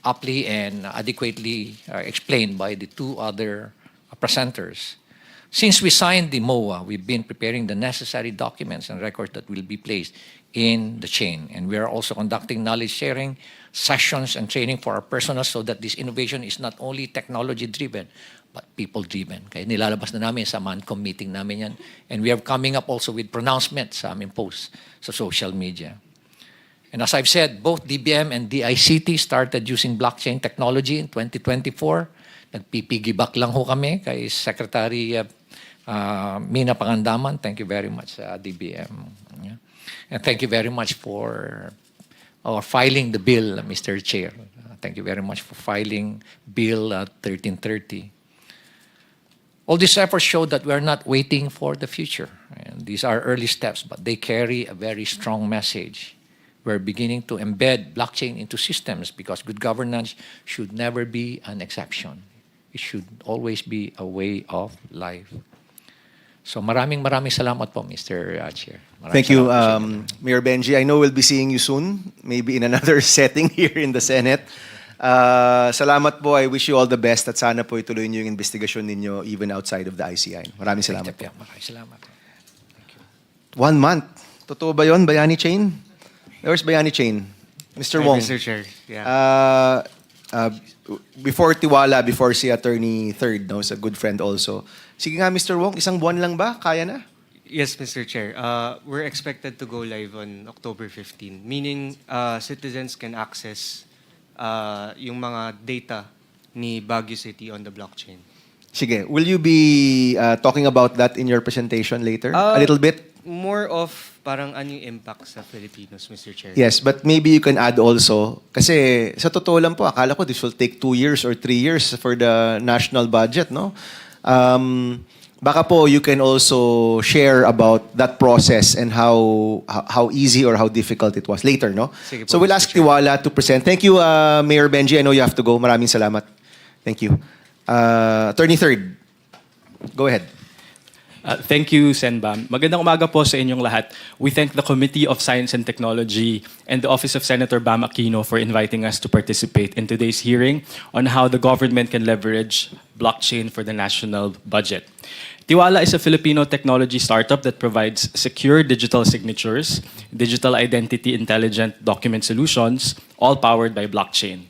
aptly and adequately explained by the two other presenters. Since we signed the MOA, we've been preparing the necessary documents and records that will be placed in the chain. And we are also conducting knowledge sharing sessions and training for our personnel so that this innovation is not only technology-driven, but people-driven. Kaya nilalabas na namin sa MANCOM meeting namin yan. And we are coming up also with pronouncements sa aming posts sa social media. And as I've said, both DBM and DICT started using blockchain technology in 2024. Nagpipigibak lang ho kami kay Secretary Mina Pangandaman. Thank you very much, DBM. Yeah. And thank you very much for filing the bill, Mr. Chair. Thank you very much for filing Bill 1330. All these efforts show that we are not waiting for the future. And these are early steps, but they carry a very strong message. We're beginning to embed blockchain into systems because good governance should never be an exception. It should always be a way of life. So maraming salamat po, Mr. Chair. Thank you, Mayor Benji. I know we'll be seeing you soon, maybe in another setting here in the Senate. Salamat po. I wish you all the best at sana po ituloy niyo yung investigasyon ninyo even outside of the ICI. Maraming salamat po. Maraming salamat. Thank you. 1 month. Totoo ba yun, Bayani Chain? Where's Bayani Chain? Mr. Hi, Wong. Mr. Chair. Yeah. Before Tiwala, before si Attorney Third, no, is a good friend also. Sige nga, Mr. Wong, isang buwan lang ba? Kaya na? Yes, Mr. Chair. We're expected to go live on October 15, meaning citizens can access yung mga data ni Baguio City on the blockchain. Sige, will you be talking about that in your presentation later? A little bit? More of parang ano yung impact sa Filipinos, Mr. Chair. Yes, but maybe you can add also, kasi sa totoo lang po, akala ko this will take 2 years or 3 years for the national budget, no? Baka po you can also share about that process and how easy or how difficult it was later, no? Sige po, So we'll Mr. ask Chair. Tiwala to present. Thank you, Mayor Benji. I know you have to go. Maraming salamat. Thank you. Attorney Third, go ahead. Thank you, Senbam. Magandang umaga po sa inyong lahat. We thank the Committee of Science and Technology and the Office of Senator Bam Aquino for inviting us to participate in today's hearing on how the government can leverage blockchain for the national budget. Tiwala is a Filipino technology startup that provides secure digital signatures, digital identity intelligent document solutions, all powered by blockchain.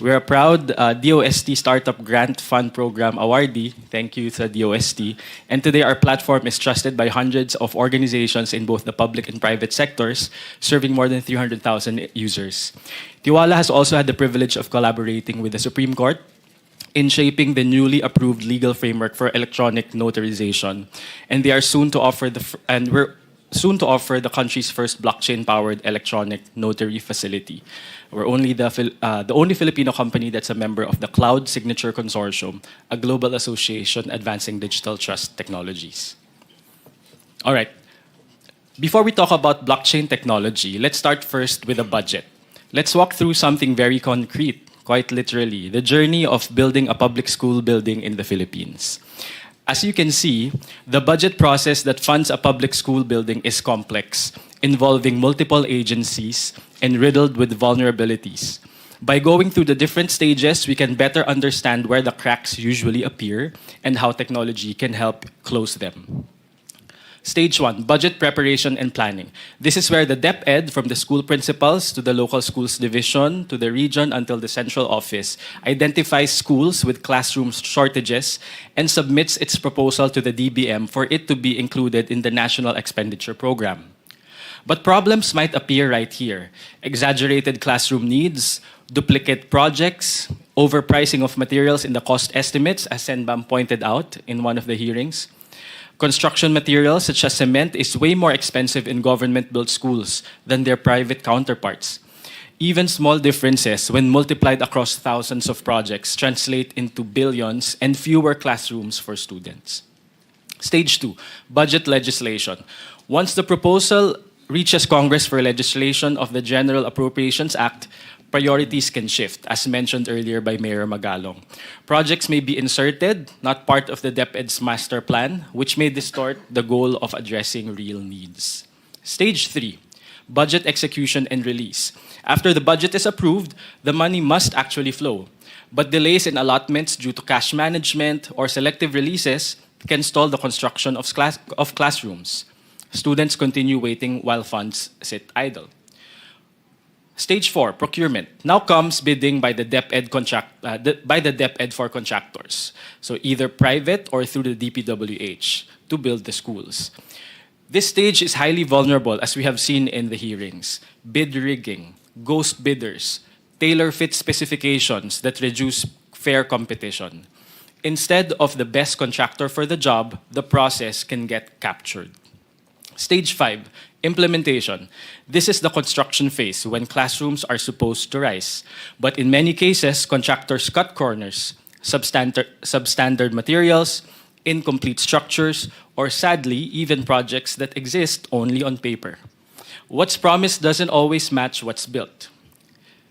We're a proud DOST Startup Grant Fund Program awardee. Thank you to DOST. And today our platform is trusted by hundreds of organizations in both the public and private sectors, serving more than 300,000 users. Tiwala has also had the privilege of collaborating with the Supreme Court in shaping the newly approved legal framework for electronic notarization. And they are soon to offer we're soon to offer the country's first blockchain-powered electronic notary facility. We're only the only Filipino company that's a member of the Cloud Signature Consortium, a global association advancing digital trust technologies. All right. Before we talk about blockchain technology, let's start first with a budget. Let's walk through something very concrete, quite literally, the journey of building a public school building in the Philippines. As you can see, the budget process that funds a public school building is complex, involving multiple agencies and riddled with vulnerabilities. By going through the different stages, we can better understand where the cracks usually appear and how technology can help close them. Stage 1, budget preparation and planning. This is where the DepEd, from the school principals to the local schools division to the region until the central office, identifies schools with classroom shortages and submits its proposal to the DBM for it to be included in the National Expenditure Program. But problems might appear right here. Exaggerated classroom needs, duplicate projects, overpricing of materials in the cost estimates, as Senbam pointed out in one of the hearings. Construction materials such as cement is way more expensive in government-built schools than their private counterparts. Even small differences, when multiplied across thousands of projects, translate into billions and fewer classrooms for students. Stage 2, budget legislation. Once the proposal reaches Congress for legislation of the General Appropriations Act, priorities can shift, as mentioned earlier by Mayor Magalong. Projects may be inserted, not part of the DepEd's master plan, which may distort the goal of addressing real needs. Stage 3, budget execution and release. After the budget is approved, the money must actually flow. But delays in allotments due to cash management or selective releases can stall the construction of classrooms. Students continue waiting while funds sit idle. Stage 4, procurement. Now comes bidding by the DepEd for contractors. So either private or through the DPWH to build the schools. This stage is highly vulnerable, as we have seen in the hearings. Bid rigging, ghost bidders, tailor-fit specifications that reduce fair competition. Instead of the best contractor for the job, the process can get captured. Stage 5, implementation. This is the construction phase when classrooms are supposed to rise. But in many cases, contractors cut corners, substandard materials, incomplete structures, or sadly, even projects that exist only on paper. What's promised doesn't always match what's built.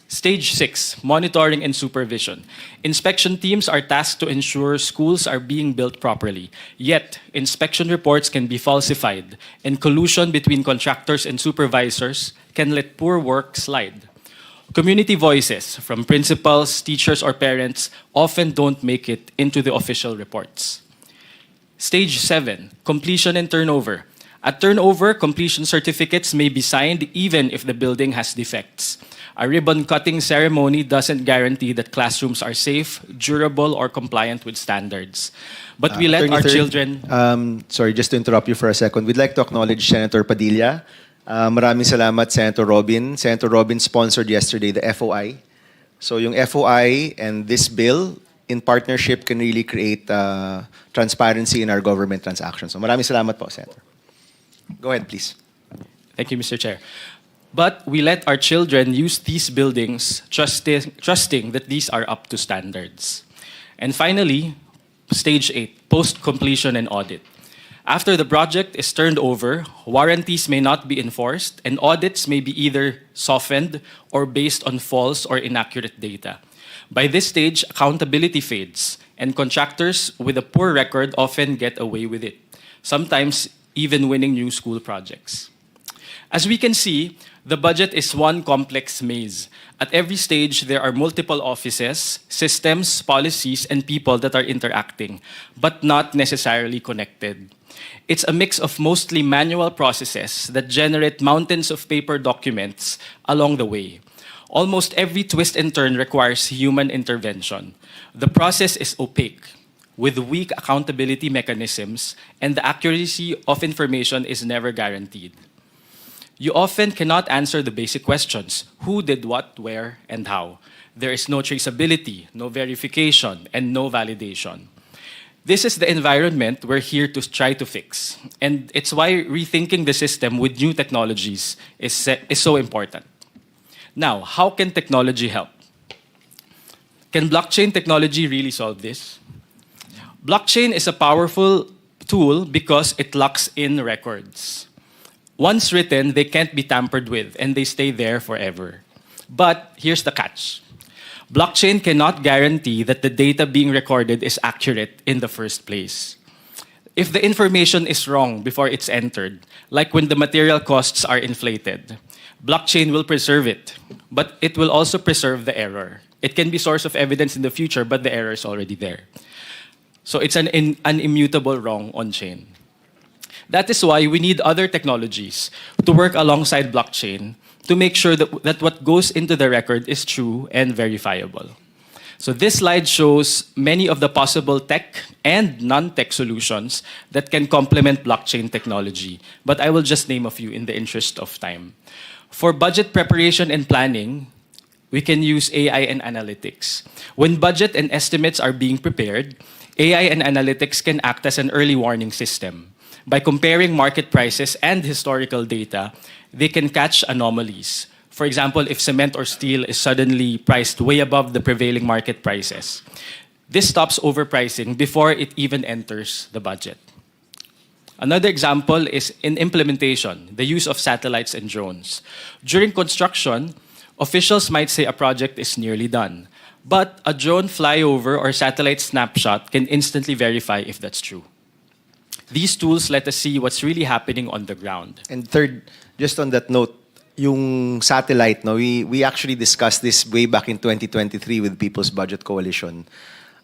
Stage 6, monitoring and supervision. Inspection teams are tasked to ensure schools are being built properly. Yet, inspection reports can be falsified, and collusion between contractors and supervisors can let poor work slide. Community voices from principals, teachers, or parents often don't make it into the official reports. Stage 7, completion and turnover. At turnover, completion certificates may be signed even if the building has defects. A ribbon-cutting ceremony doesn't guarantee that classrooms are safe, durable, or compliant with standards. But we let Attorney our Third, children... Sorry, just to interrupt you for a second. We'd like to acknowledge Senator Padilla. Maraming salamat, Senator Robin. Senator Robin sponsored yesterday the FOI. So yung FOI and this bill, in partnership, can really create transparency in our government transactions. So maraming salamat po, Senator. Go ahead, please. Thank you, Mr. Chair. But we let our children use these buildings, trusting that these are up to standards. And finally, stage 8, post-completion and audit. After the project is turned over, warranties may not be enforced, and audits may be either softened or based on false or inaccurate data. By this stage, accountability fades, and contractors with a poor record often get away with it, sometimes even winning new school projects. As we can see, the budget is one complex maze. At every stage, there are multiple offices, systems, policies, and people that are interacting, but not necessarily connected. It's a mix of mostly manual processes that generate mountains of paper documents along the way. Almost every twist and turn requires human intervention. The process is opaque, with weak accountability mechanisms, and the accuracy of information is never guaranteed. You often cannot answer the basic questions: who did what, where, and how. There is no traceability, no verification, and no validation. This is the environment we're here to try to fix. And it's why rethinking the system with new technologies is so important. Now, how can technology help? Can blockchain technology really solve this? Blockchain is a powerful tool because it locks in records. Once written, they can't be tampered with, and they stay there forever. But here's the catch. Blockchain cannot guarantee that the data being recorded is accurate in the first place. If the information is wrong before it's entered, like when the material costs are inflated, blockchain will preserve it, but it will also preserve the error. It can be source of evidence in the future, but the error is already there. So it's an immutable wrong on-chain. That is why we need other technologies to work alongside blockchain to make sure that what goes into the record is true and verifiable. So this slide shows many of the possible tech and non-tech solutions that can complement blockchain technology, but I will just name a few in the interest of time. For budget preparation and planning, we can use AI and analytics. When budget and estimates are being prepared, AI and analytics can act as an early warning system. By comparing market prices and historical data, they can catch anomalies. For example, if cement or steel is suddenly priced way above the prevailing market prices. This stops overpricing before it even enters the budget. Another example is in implementation, the use of satellites and drones. During construction, officials might say a project is nearly done, but a drone flyover or satellite snapshot can instantly verify if that's true. These tools let us see what's really happening on the ground. And third, just on that note, yung satellite, no, we actually discussed this way back in 2023 with People's Budget Coalition.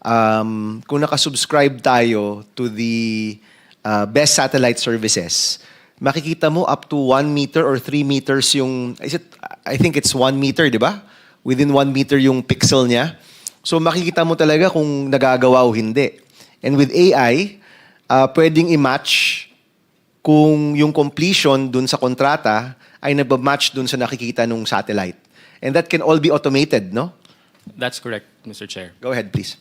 Kung nakasubscribe tayo to the best satellite services, makikita mo up to 1 meter or 3 meters yung, I think it's 1 meter, di ba? Within 1 meter yung pixel niya. So makikita mo talaga kung nagagawa o hindi. And with AI, pwedeng i-match kung yung completion dun sa kontrata ay nagbamatch dun sa nakikita nung satellite. And that can all be automated, no? That's correct, Mr. Chair. Go ahead, please.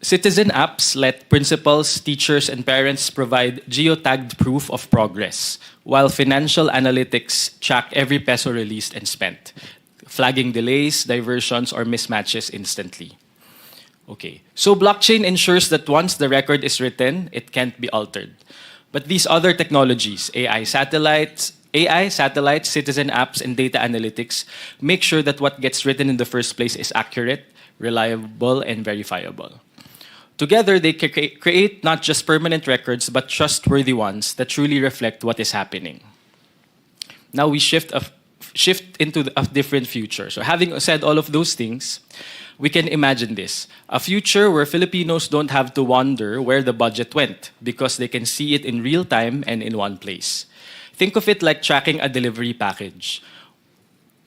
Citizen apps let principals, teachers, and parents provide geotagged proof of progress, while financial analytics track every peso released and spent, flagging delays, diversions, or mismatches instantly. Okay, so blockchain ensures that once the record is written, it can't be altered. But these other technologies, AI, satellites, citizen apps, and data analytics make sure that what gets written in the first place is accurate, reliable, and verifiable. Together, they create not just permanent records, but trustworthy ones that truly reflect what is happening. Now we shift into a different future. So having said all of those things, we can imagine this. A future where Filipinos don't have to wonder where the budget went because they can see it in real time and in one place. Think of it like tracking a delivery package.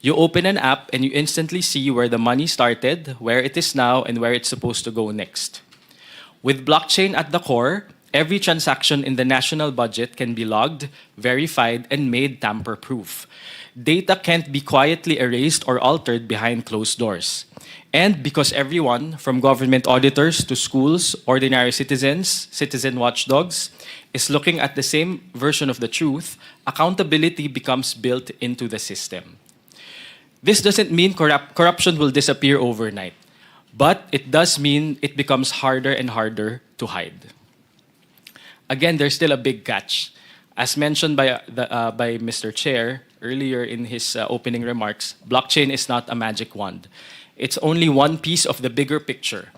You open an app and you instantly see where the money started, where it is now, and where it's supposed to go next. With blockchain at the core, every transaction in the national budget can be logged, verified, and made tamper-proof. Data can't be quietly erased or altered behind closed doors. And because everyone, from government auditors to schools, ordinary citizens, citizen watchdogs, is looking at the same version of the truth, accountability becomes built into the system. This doesn't mean corruption will disappear overnight, but it does mean it becomes harder and harder to hide. Again, there's still a big catch. As mentioned by Mr. Chair earlier in his opening remarks, blockchain is not a magic wand. It's only one piece of the bigger picture,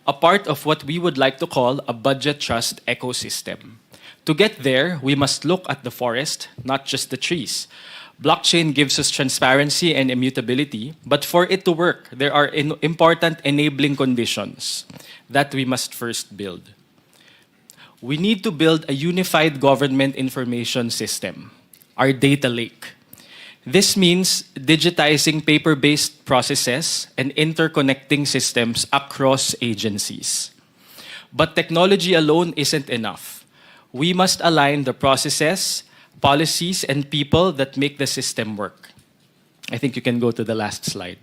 a part of what we would like to call a budget trust ecosystem. To get there, we must look at the forest, not just the trees. Blockchain gives us transparency and immutability, but for it to work, there are important enabling conditions that we must first build. We need to build a unified government information system, our data lake. This means digitizing paper-based processes and interconnecting systems across agencies. But technology alone isn't enough. We must align the processes, policies, and people that make the system work. I think you can go to the last slide.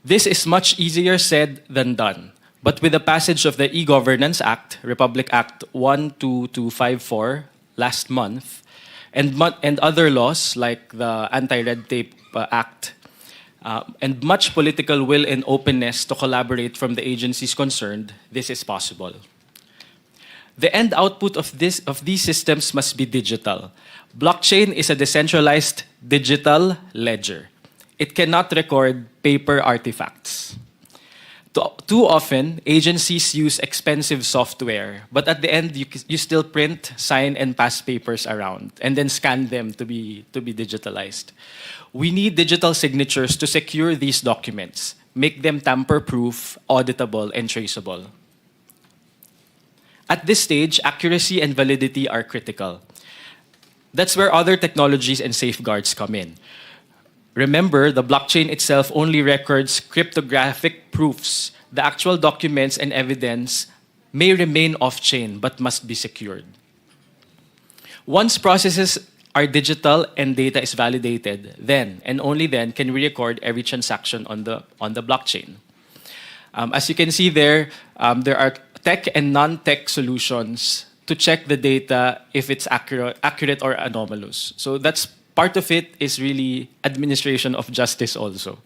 This is much easier said than done. But with the passage of the E-Governance Act, Republic Act 12254 last month, and other laws like the Anti-Red Tape Act, and much political will and openness to collaborate from the agencies concerned, this is possible. The end output of these systems must be digital. Blockchain is a decentralized digital ledger. It cannot record paper artifacts. Too often, agencies use expensive software, but at the end, you still print, sign, and pass papers around, and then scan them to be digitalized. We need digital signatures to secure these documents, make them tamper-proof, auditable, and traceable. At this stage, accuracy and validity are critical. That's where other technologies and safeguards come in. Remember, the blockchain itself only records cryptographic proofs. The actual documents and evidence may remain off-chain but must be secured. Once processes are digital and data is validated, then and only then can we record every transaction on the blockchain. As you can see there are tech and non-tech solutions to check the data if it's accurate or anomalous. So that's part of it is really administration of justice also.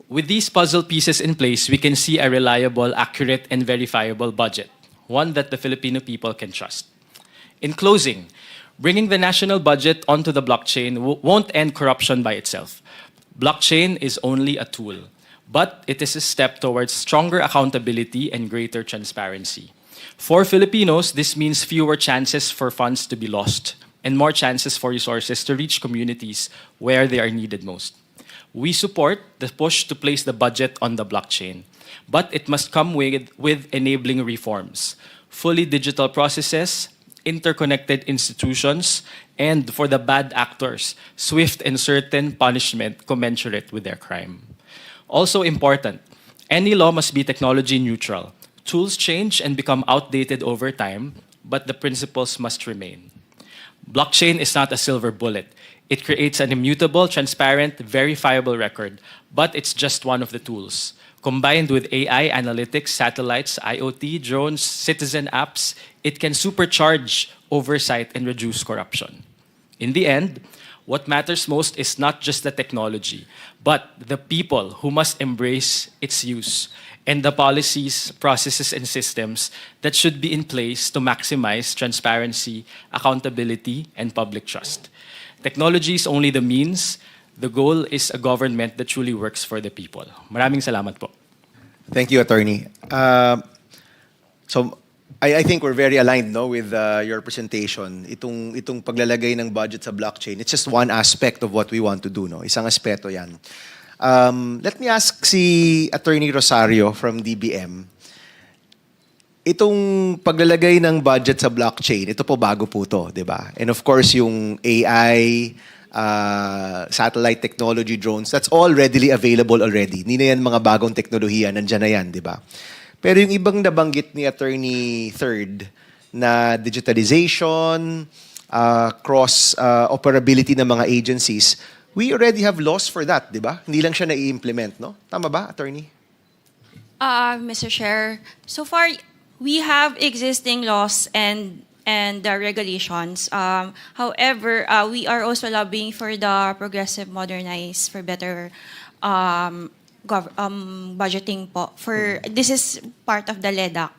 With these puzzle pieces in place, we can see a reliable, accurate, and verifiable budget, one that the Filipino people can trust. In closing, bringing the national budget onto the blockchain won't end corruption by itself. Blockchain is only a tool. but it is a step towards stronger accountability and greater transparency. For Filipinos, this means fewer chances for funds to be lost and more chances for resources to reach communities where they are needed most. We support the push to place the budget on the blockchain, but it must come with enabling reforms, fully digital processes, interconnected institutions, and for the bad actors, swift and certain punishment commensurate with their crime. Also important, any law must be technology neutral. Tools change and become outdated over time, but the principles must remain. Blockchain is not a silver bullet. It creates an immutable, transparent, verifiable record, but it's just one of the tools. Combined with AI, analytics, satellites, IoT, drones, citizen apps, it can supercharge oversight and reduce corruption. In the end, what matters most is not just the technology, but the people who must embrace its use and the policies, processes, and systems that should be in place to maximize transparency, accountability, and public trust. Technology is only the means. The goal is a government that truly works for the people. Maraming salamat po. Thank you, Attorney. So I think we're very aligned, no, with your presentation. Itong paglalagay ng budget sa blockchain, it's just one aspect of what we want to do, no? Isang aspeto yan. Let me ask si Attorney Rosario from DBM. Itong paglalagay ng budget sa blockchain, ito po bago po to, di ba? And of course, yung AI, satellite technology, drones, that's all readily available already. Hindi na yan mga bagong teknolohiya, nandyan na yan, di ba? Pero yung ibang nabanggit ni Attorney Third na digitalization, cross-operability ng mga agencies, we already have laws for that, di ba? Hindi lang siya na-i-implement, no? Tama ba, Attorney? Mr. Chair, so far we have existing laws and regulations. However, we are also lobbying for the progressive, modernized, for better budgeting po. This is part of the LEDAC,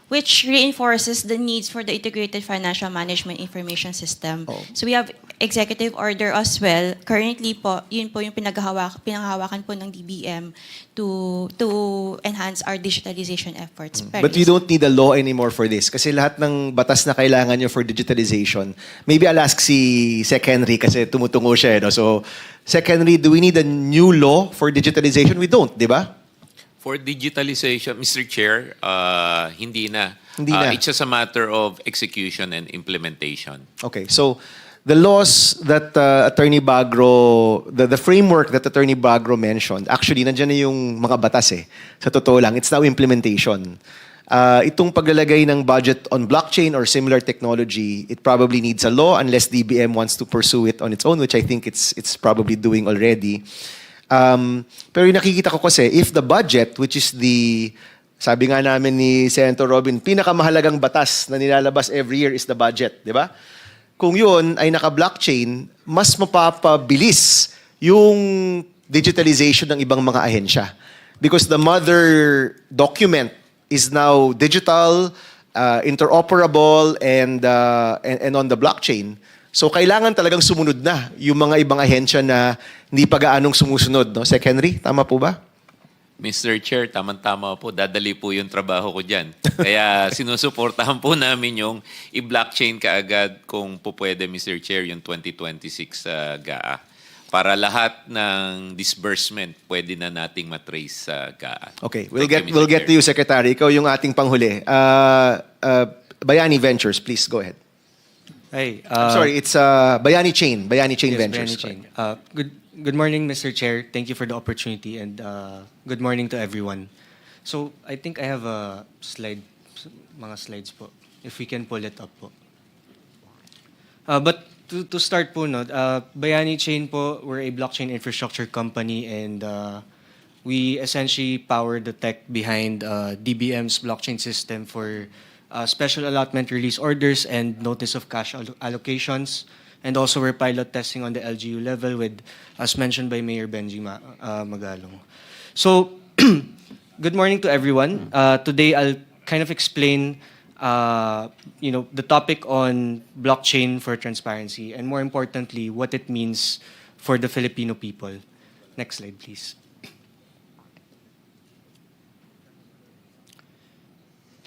which reinforces the needs for the integrated financial management information system. Oh. So we have executive order as well. Currently po, yun po yung pinanghahawakan po ng DBM to enhance our digitalization efforts. But you don't need a law anymore for this. Kasi lahat ng batas na kailangan nyo for digitalization, maybe I'll ask si Sec Henry kasi tumutungo siya. No? So, Sec Henry, do we need a new law for digitalization? We don't, di ba? For digitalization, Mr. Chair, hindi na. Hindi na. It's just a matter of execution and implementation. Okay, so the laws that Attorney Bagro, the framework that Attorney Bagro mentioned, actually, nandiyan na yung mga batas eh. Sa totoo lang, it's now implementation. Itong paglalagay ng budget on blockchain or similar technology, it probably needs a law unless DBM wants to pursue it on its own, which I think it's probably doing already. Pero yung nakikita ko kasi, if the budget, which is sabi nga namin ni Senator Robin, pinakamahalagang batas na nilalabas every year is the budget, di ba? Kung yun ay naka-blockchain, mas mapapabilis yung digitalization ng ibang mga ahensya. Because the mother document is now digital, interoperable, and on the blockchain. So kailangan talagang sumunod na yung mga ibang ahensya na hindi pa gaanong sumusunod. No? Sec Henry, tama po ba? Mr. Chair, tamang-tama po. Dadali po yung trabaho ko dyan. Kaya sinusuportahan po namin yung i-blockchain kaagad kung po pwede, Mr. Chair, yung 2026 GAA. Para lahat ng disbursement, pwede na nating matrace sa GAA. Okay, Thank you, we'll Mr. get Chair. to you, Secretary. Ikaw yung ating panghuli. Bayani Ventures, please go ahead. Hey, I'm sorry, it's Bayani Chain. Bayani Chain yes, Ventures. Bayani Chain. Good morning, Mr. Chair. Thank you for the opportunity and good morning to everyone. So, I think I have a slide, mga slides po. If we can pull it up po. But to start po, no, Bayani Chain po, we're a blockchain infrastructure company and we essentially power the tech behind DBM's blockchain system for special allotment release orders and notice of cash allocations. And also we're pilot testing on the LGU level with, as mentioned by Mayor Benji Magalong. So, good morning to everyone. Today I'll kind of explain the topic on blockchain for transparency and more importantly, what it means for the Filipino people. Next slide, please.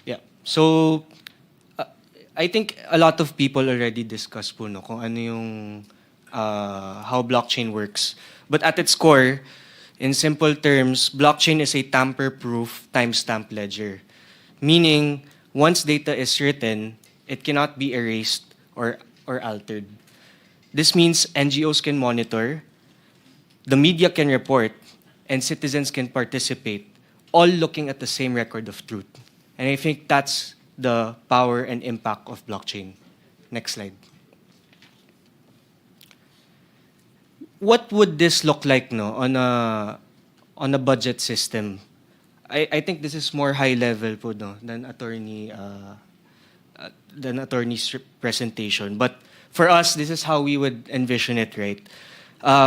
Yeah. So, I think a lot of people already discussed po no, kung ano yung how blockchain works. But at its core, in simple terms, blockchain is a tamper-proof timestamp ledger. Meaning, once data is written, it cannot be erased or altered. This means NGOs can monitor, the media can report, and citizens can participate, all looking at the same record of truth. And I think that's the power and impact of blockchain. Next slide. What would this look like no, on a budget system? I think this is more high level po, no, than attorney's presentation. But for us, this is how we would envision it, right?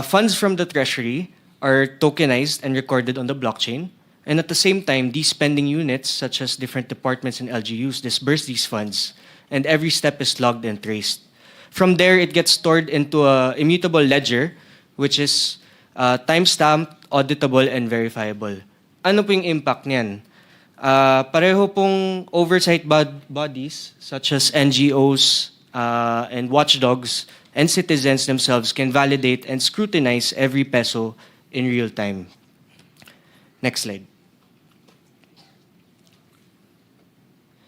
Funds from the treasury are tokenized and recorded on the blockchain. And at the same time, these spending units, such as different departments and LGUs, disperse these funds, and every step is logged and traced. From there, it gets stored into a immutable ledger, which is timestamped, auditable, and verifiable. Ano po yung impact niyan? Pareho pong oversight bodies, such as NGOs and watchdogs, and citizens themselves can validate and scrutinize every peso in real time. Next slide.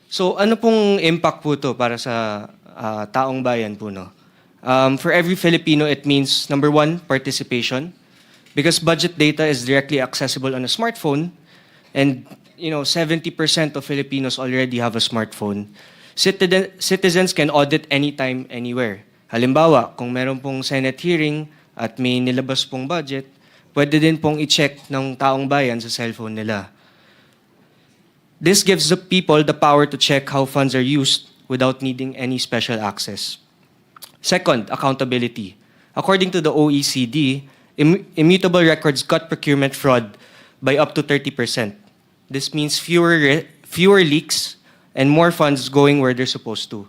So ano pong impact po to para sa taong bayan po, no? For every Filipino, it means, number one, participation. Because budget data is directly accessible on a smartphone, and 70% of Filipinos already have a smartphone. Citizens can audit anytime, anywhere. Halimbawa, kung meron pong Senate hearing at may nilabas pong budget, pwede din pong i-check ng taong bayan sa cellphone nila. This gives the people the power to check how funds are used without needing any special access. Second, accountability. According to the OECD, immutable records cut procurement fraud by up to 30%. This means fewer leaks and more funds going where they're supposed to.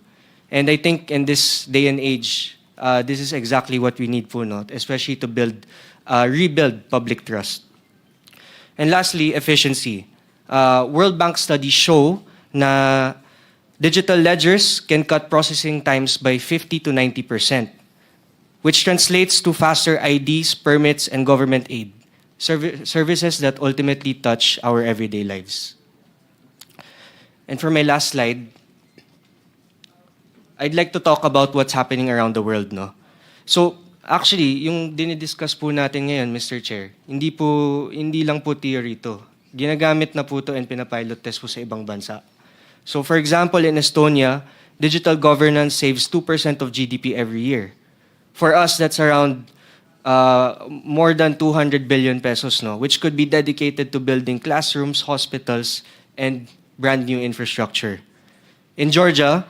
And I think in this day and age, this is exactly what we need po, no? Especially to rebuild public trust. And lastly, efficiency. World Bank studies show na digital ledgers can cut processing times by 50 to 90%, which translates to faster IDs, permits, and government aid, services that ultimately touch our everyday lives. And for my last slide, I'd like to talk about what's happening around the world, no? So, actually, yung dinidiscuss po natin ngayon, Mr. Chair, hindi lang po theory to. Ginagamit na po to and pinapilot test po sa ibang bansa. So, for example, in Estonia, digital governance saves 2% of GDP every year. For us, that's around more than 200 billion pesos, no, which could be dedicated to building classrooms, hospitals, and brand new infrastructure. In Georgia,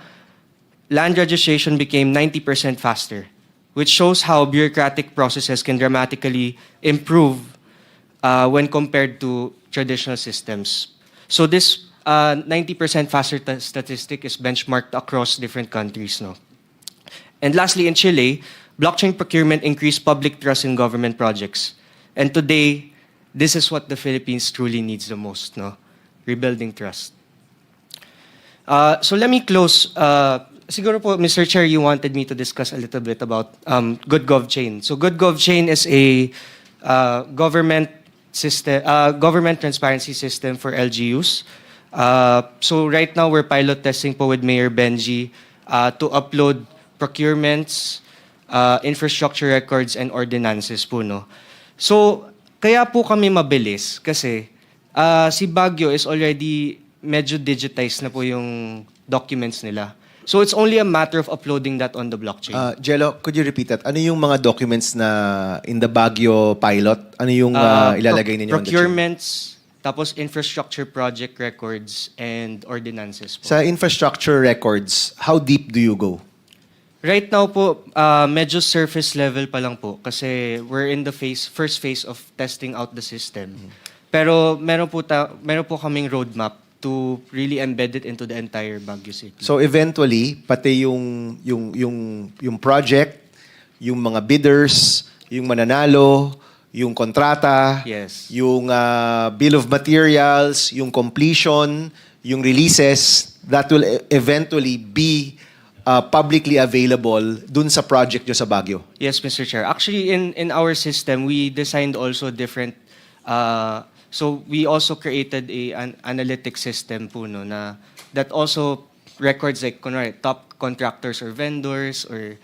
land registration became 90% faster, which shows how bureaucratic processes can dramatically improve when compared to traditional systems. So this 90% faster statistic is benchmarked across different countries, no. And lastly, in Chile, blockchain procurement increased public trust in government projects. And today, this is what the Philippines truly needs the most, no? Rebuilding trust. So let me close. Siguro po, Mr. Chair, you wanted me to discuss a little bit about GoodGov Chain. So GoodGov Chain is a government transparency system for LGUs. So right now, we're pilot testing po with Mayor Benji to upload procurements, infrastructure records, and ordinances po, no? So, kaya po kami mabilis kasi si Baguio is already medyo digitized na po yung documents nila. So, it's only a matter of uploading that on the blockchain. Jello, could you repeat that? Ano yung mga documents na in the Baguio pilot? Ano yung ilalagay ninyo on the chain? Procurements, tapos infrastructure project records, and ordinances po. Sa infrastructure records, how deep do you go? Right now po, medyo surface level pa lang po kasi we're in the first phase of testing out the system. Pero meron po kaming roadmap to really embed it into the entire Baguio City. So eventually, pati yung project, yung mga bidders, yung mananalo, yung kontrata, Yes. yung bill of materials, yung completion, yung releases, that will eventually be publicly available dun sa project nyo sa Baguio. Yes, Mr. Chair. Actually, in our system, we designed also different. So we also created an analytics system po no na that also records like kunwari, top contractors or vendors or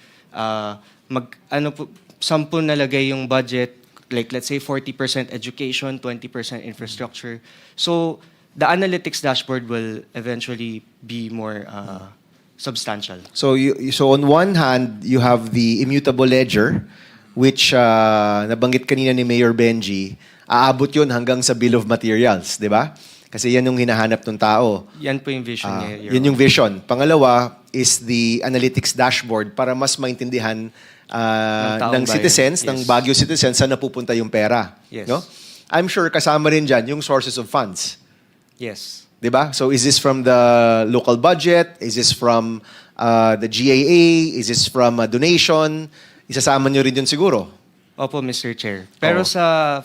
saan po nalagay yung budget, like let's say 40% education, 20% infrastructure. So the analytics dashboard will eventually be more substantial. So so on one hand, you have the immutable ledger, which nabanggit kanina ni Mayor Benji, aabot yun hanggang sa bill of materials, di ba? Kasi yan yung hinahanap ng tao. Yan po yung vision niya. Your Yun yung vision. Pangalawa is the analytics dashboard para mas maintindihan taong ng bayan. citizens, Yes. ng Baguio citizens, saan napupunta yung pera. Yes. No? I'm sure kasama rin dyan yung sources of funds. Yes. Diba? So is this from the local budget? Is this from the GAA? Is this from a donation? Isasama nyo rin yun siguro. Opo, Mr. Chair. Pero Oo. sa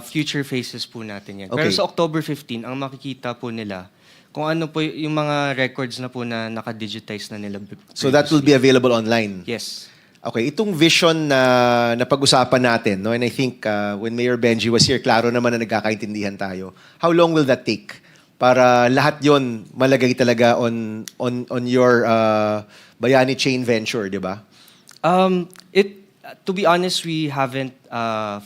future phases po natin yan. Pero Okay. sa October 15, ang makikita po nila kung ano po yung mga records na po na naka-digitize na nila. So that will be available online. Yes. Okay, itong vision na napag-usapan natin, no? And I think when Mayor Benji was here, klaro naman na nagkakaintindihan tayo. How long will that take? Para lahat yon malagay talaga on your Bayani Chain venture, di ba? To be honest, we haven't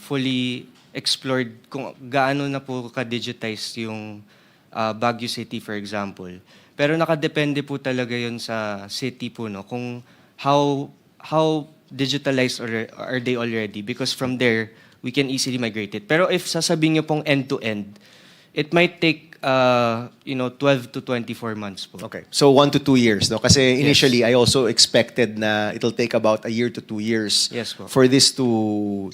fully explored kung gaano na po ka-digitize yung Baguio City, for example. Pero nakadepende po talaga yun sa city po, no? Kung how digitalized are they already? Because from there, we can easily migrate it. Pero if sasabihin niyo pong end-to-end, it might take 12 to 24 months po. Okay. So 1 to 2 years, no? Kasi initially, I also expected na it'll take about 1 year to 2 years Yes po. for this to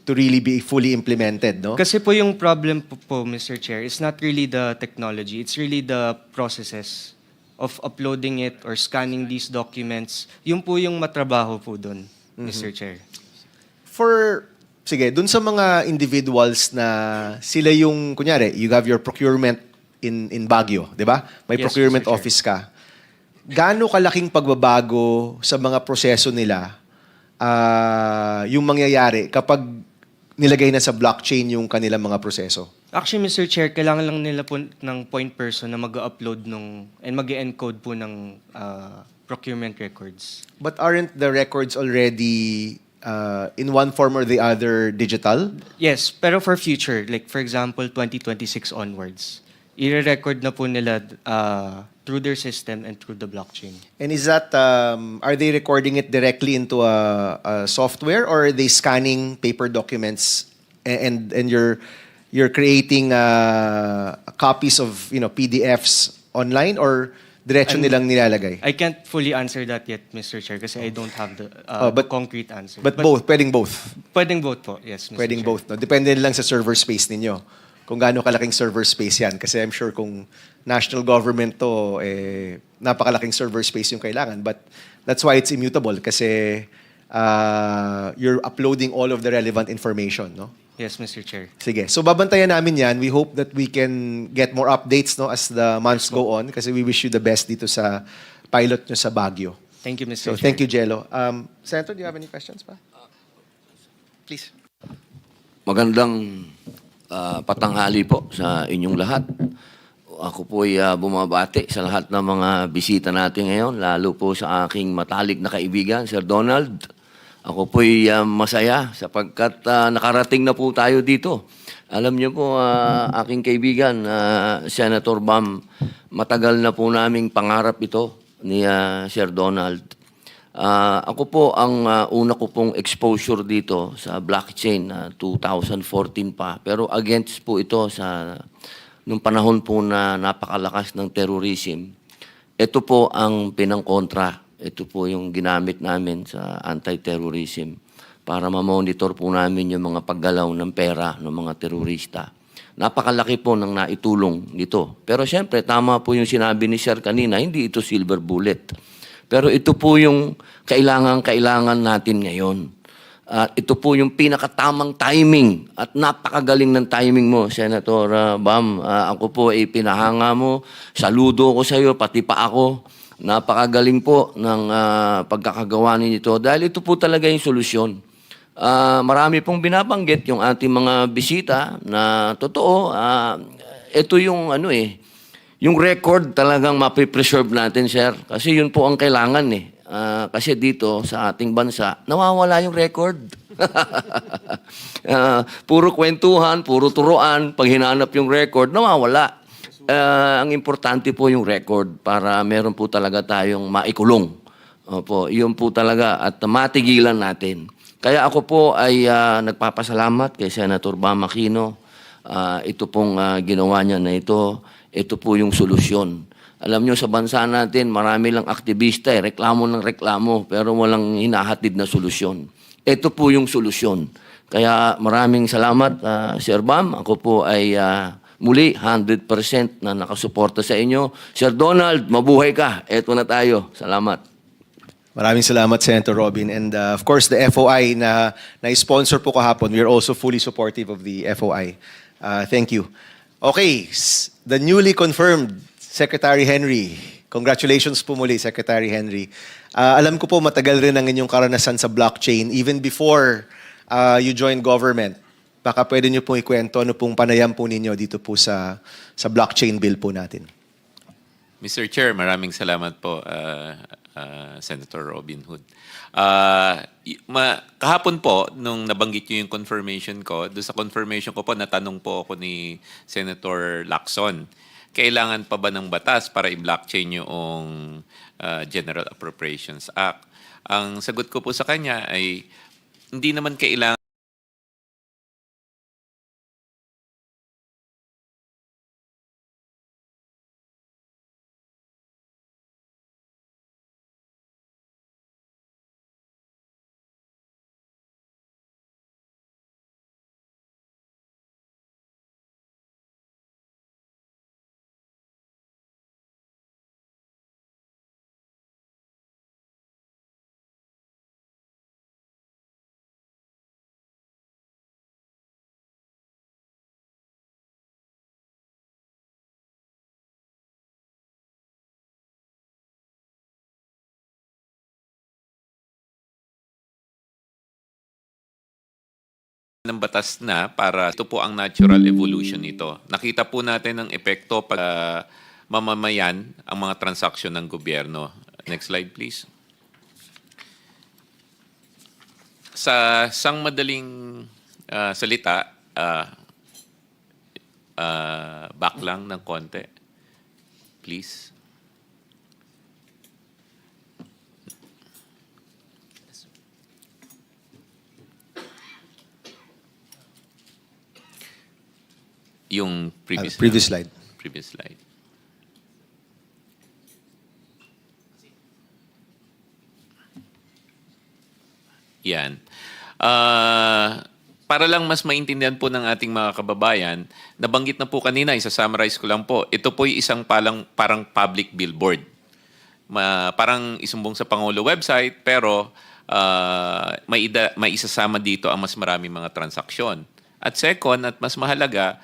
really be fully implemented, no? Kasi po yung problem po, Mr. Chair, it's not really the technology, it's really the processes of uploading it or scanning these documents. Yun po yung matrabaho po doon, Mr. Chair. Sige, dun sa mga individuals na sila yung, kunyari, you have your procurement in Baguio, di ba? May Yes, procurement Mr. Chair. office ka. Gaano kalaking pagbabago sa mga proseso nila yung mangyayari kapag nilagay na sa blockchain yung kanilang mga proseso? Actually, Mr. Chair, kailangan lang nila po ng point person na mag-upload and mag-encode po ng procurement records. But aren't the records already in one form or the other digital? Yes, pero for future, like for example, 2026 onwards, i-record na po nila through their system and through the blockchain. And is that, are they recording it directly into a software or are they scanning paper documents and you're creating copies of PDFs online or diretso nilang nilalagay? I can't fully answer that yet, Mr. Chair, kasi I don't have the but- concrete answer. But both, pwedeng both. Pwedeng both po, yes, Mr. Pwedeng Chair. both. No? Depende lang sa server space ninyo. Kung gaano kalaking server space yan. Kasi I'm sure kung national government to, napakalaking server space yung kailangan. But that's why it's immutable kasi you're uploading all of the relevant information. No? Yes, Mr. Chair. Sige. So babantayan namin yan. We hope that we can get more updates no as the months go on kasi we wish you the best dito sa pilot nyo sa Baguio. Thank you, Mr. So Chair. thank you, Jello. Senator, do you have any questions pa? Please. Magandang patanghali po sa inyong lahat. Ako po ay bumabati sa lahat ng mga bisita natin ngayon, lalo po sa aking matalik na kaibigan, Sir Donald. Ako po ay masaya sapagkat nakarating na po tayo dito. Alam niyo po, aking kaibigan, Senator Bam, matagal na po naming pangarap ito ni Sir Donald. Ako po, ang una ko pong exposure dito sa blockchain, 2014 pa. Pero against po ito sa nung panahon po na napakalakas ng terrorism. Ito po ang pinangkontra. Ito po yung ginamit namin sa anti-terrorism para ma-monitor po namin yung mga paggalaw ng pera ng mga terorista. Napakalaki po ng naitulong nito. Pero siyempre, tama po yung sinabi ni Sir kanina, hindi ito silver bullet. Pero ito po yung kailangan natin ngayon. At ito po yung pinakatamang timing at napakagaling ng timing mo, Senator Bam. Ako po ay pinahanga mo. Saludo ko sa iyo, pati pa ako. Napakagaling po ng pagkakagawa ninyo dahil ito po talaga yung solusyon. Marami pong binabanggit yung ating mga bisita na totoo. Ito yung yung record talagang mapipreserve natin, sir. Kasi yun po ang kailangan eh. Kasi dito sa ating bansa, nawawala yung record. Puro kwentuhan, puro turuan, pag hinanap yung record, nawawala. Ang importante po yung record para meron po talaga tayong maikulong. Opo, yun po talaga at matigilan natin. Kaya ako po ay nagpapasalamat kay Senator Bam Aquino. Ito pong ginawa niya na ito po yung solusyon. Alam nyo, sa bansa natin, marami lang aktivista, reklamo ng reklamo, pero walang hinahatid na solusyon. Ito po yung solusyon. Kaya maraming salamat, Sir Bam. Ako po ay muli 100% na nakasuporta sa inyo. Sir Donald, mabuhay ka. Ito na tayo. Salamat. Maraming salamat, Senator Robin. And of course, the FOI na sponsor po kahapon, we are also fully supportive of the FOI. Thank you. Okay, the newly confirmed Secretary Henry. Congratulations po muli, Secretary Henry. Alam ko po matagal rin ang inyong karanasan sa blockchain even before you joined government. Baka pwede nyo pong ikwento ano pong panayam po ninyo dito po sa blockchain bill po natin. Mr. Chair, maraming salamat po, Senator Robin Hood. Kahapon po, nung nabanggit nyo yung confirmation ko, doon sa confirmation ko po, natanong po ako ni Senator Lacson, kailangan pa ba ng batas para i-blockchain yung General Appropriations Act? Ang sagot ko po sa kanya ay hindi naman kailangan ng batas na para ito po ang natural evolution nito. Nakita po natin ang epekto pag mamamayan ang mga transaksyon ng gobyerno. Next slide, please. Sa isang madaling salita, back lang ng konti. Please. Yung previous slide. Previous slide. Yan. Para lang mas maintindihan po ng ating mga kababayan, nabanggit na po kanina, isa-summarize ko lang po, ito po yung isang parang public billboard. Parang isumbong sa Pangulo website, pero may isasama dito ang mas maraming mga transaksyon. At second, at mas mahalaga,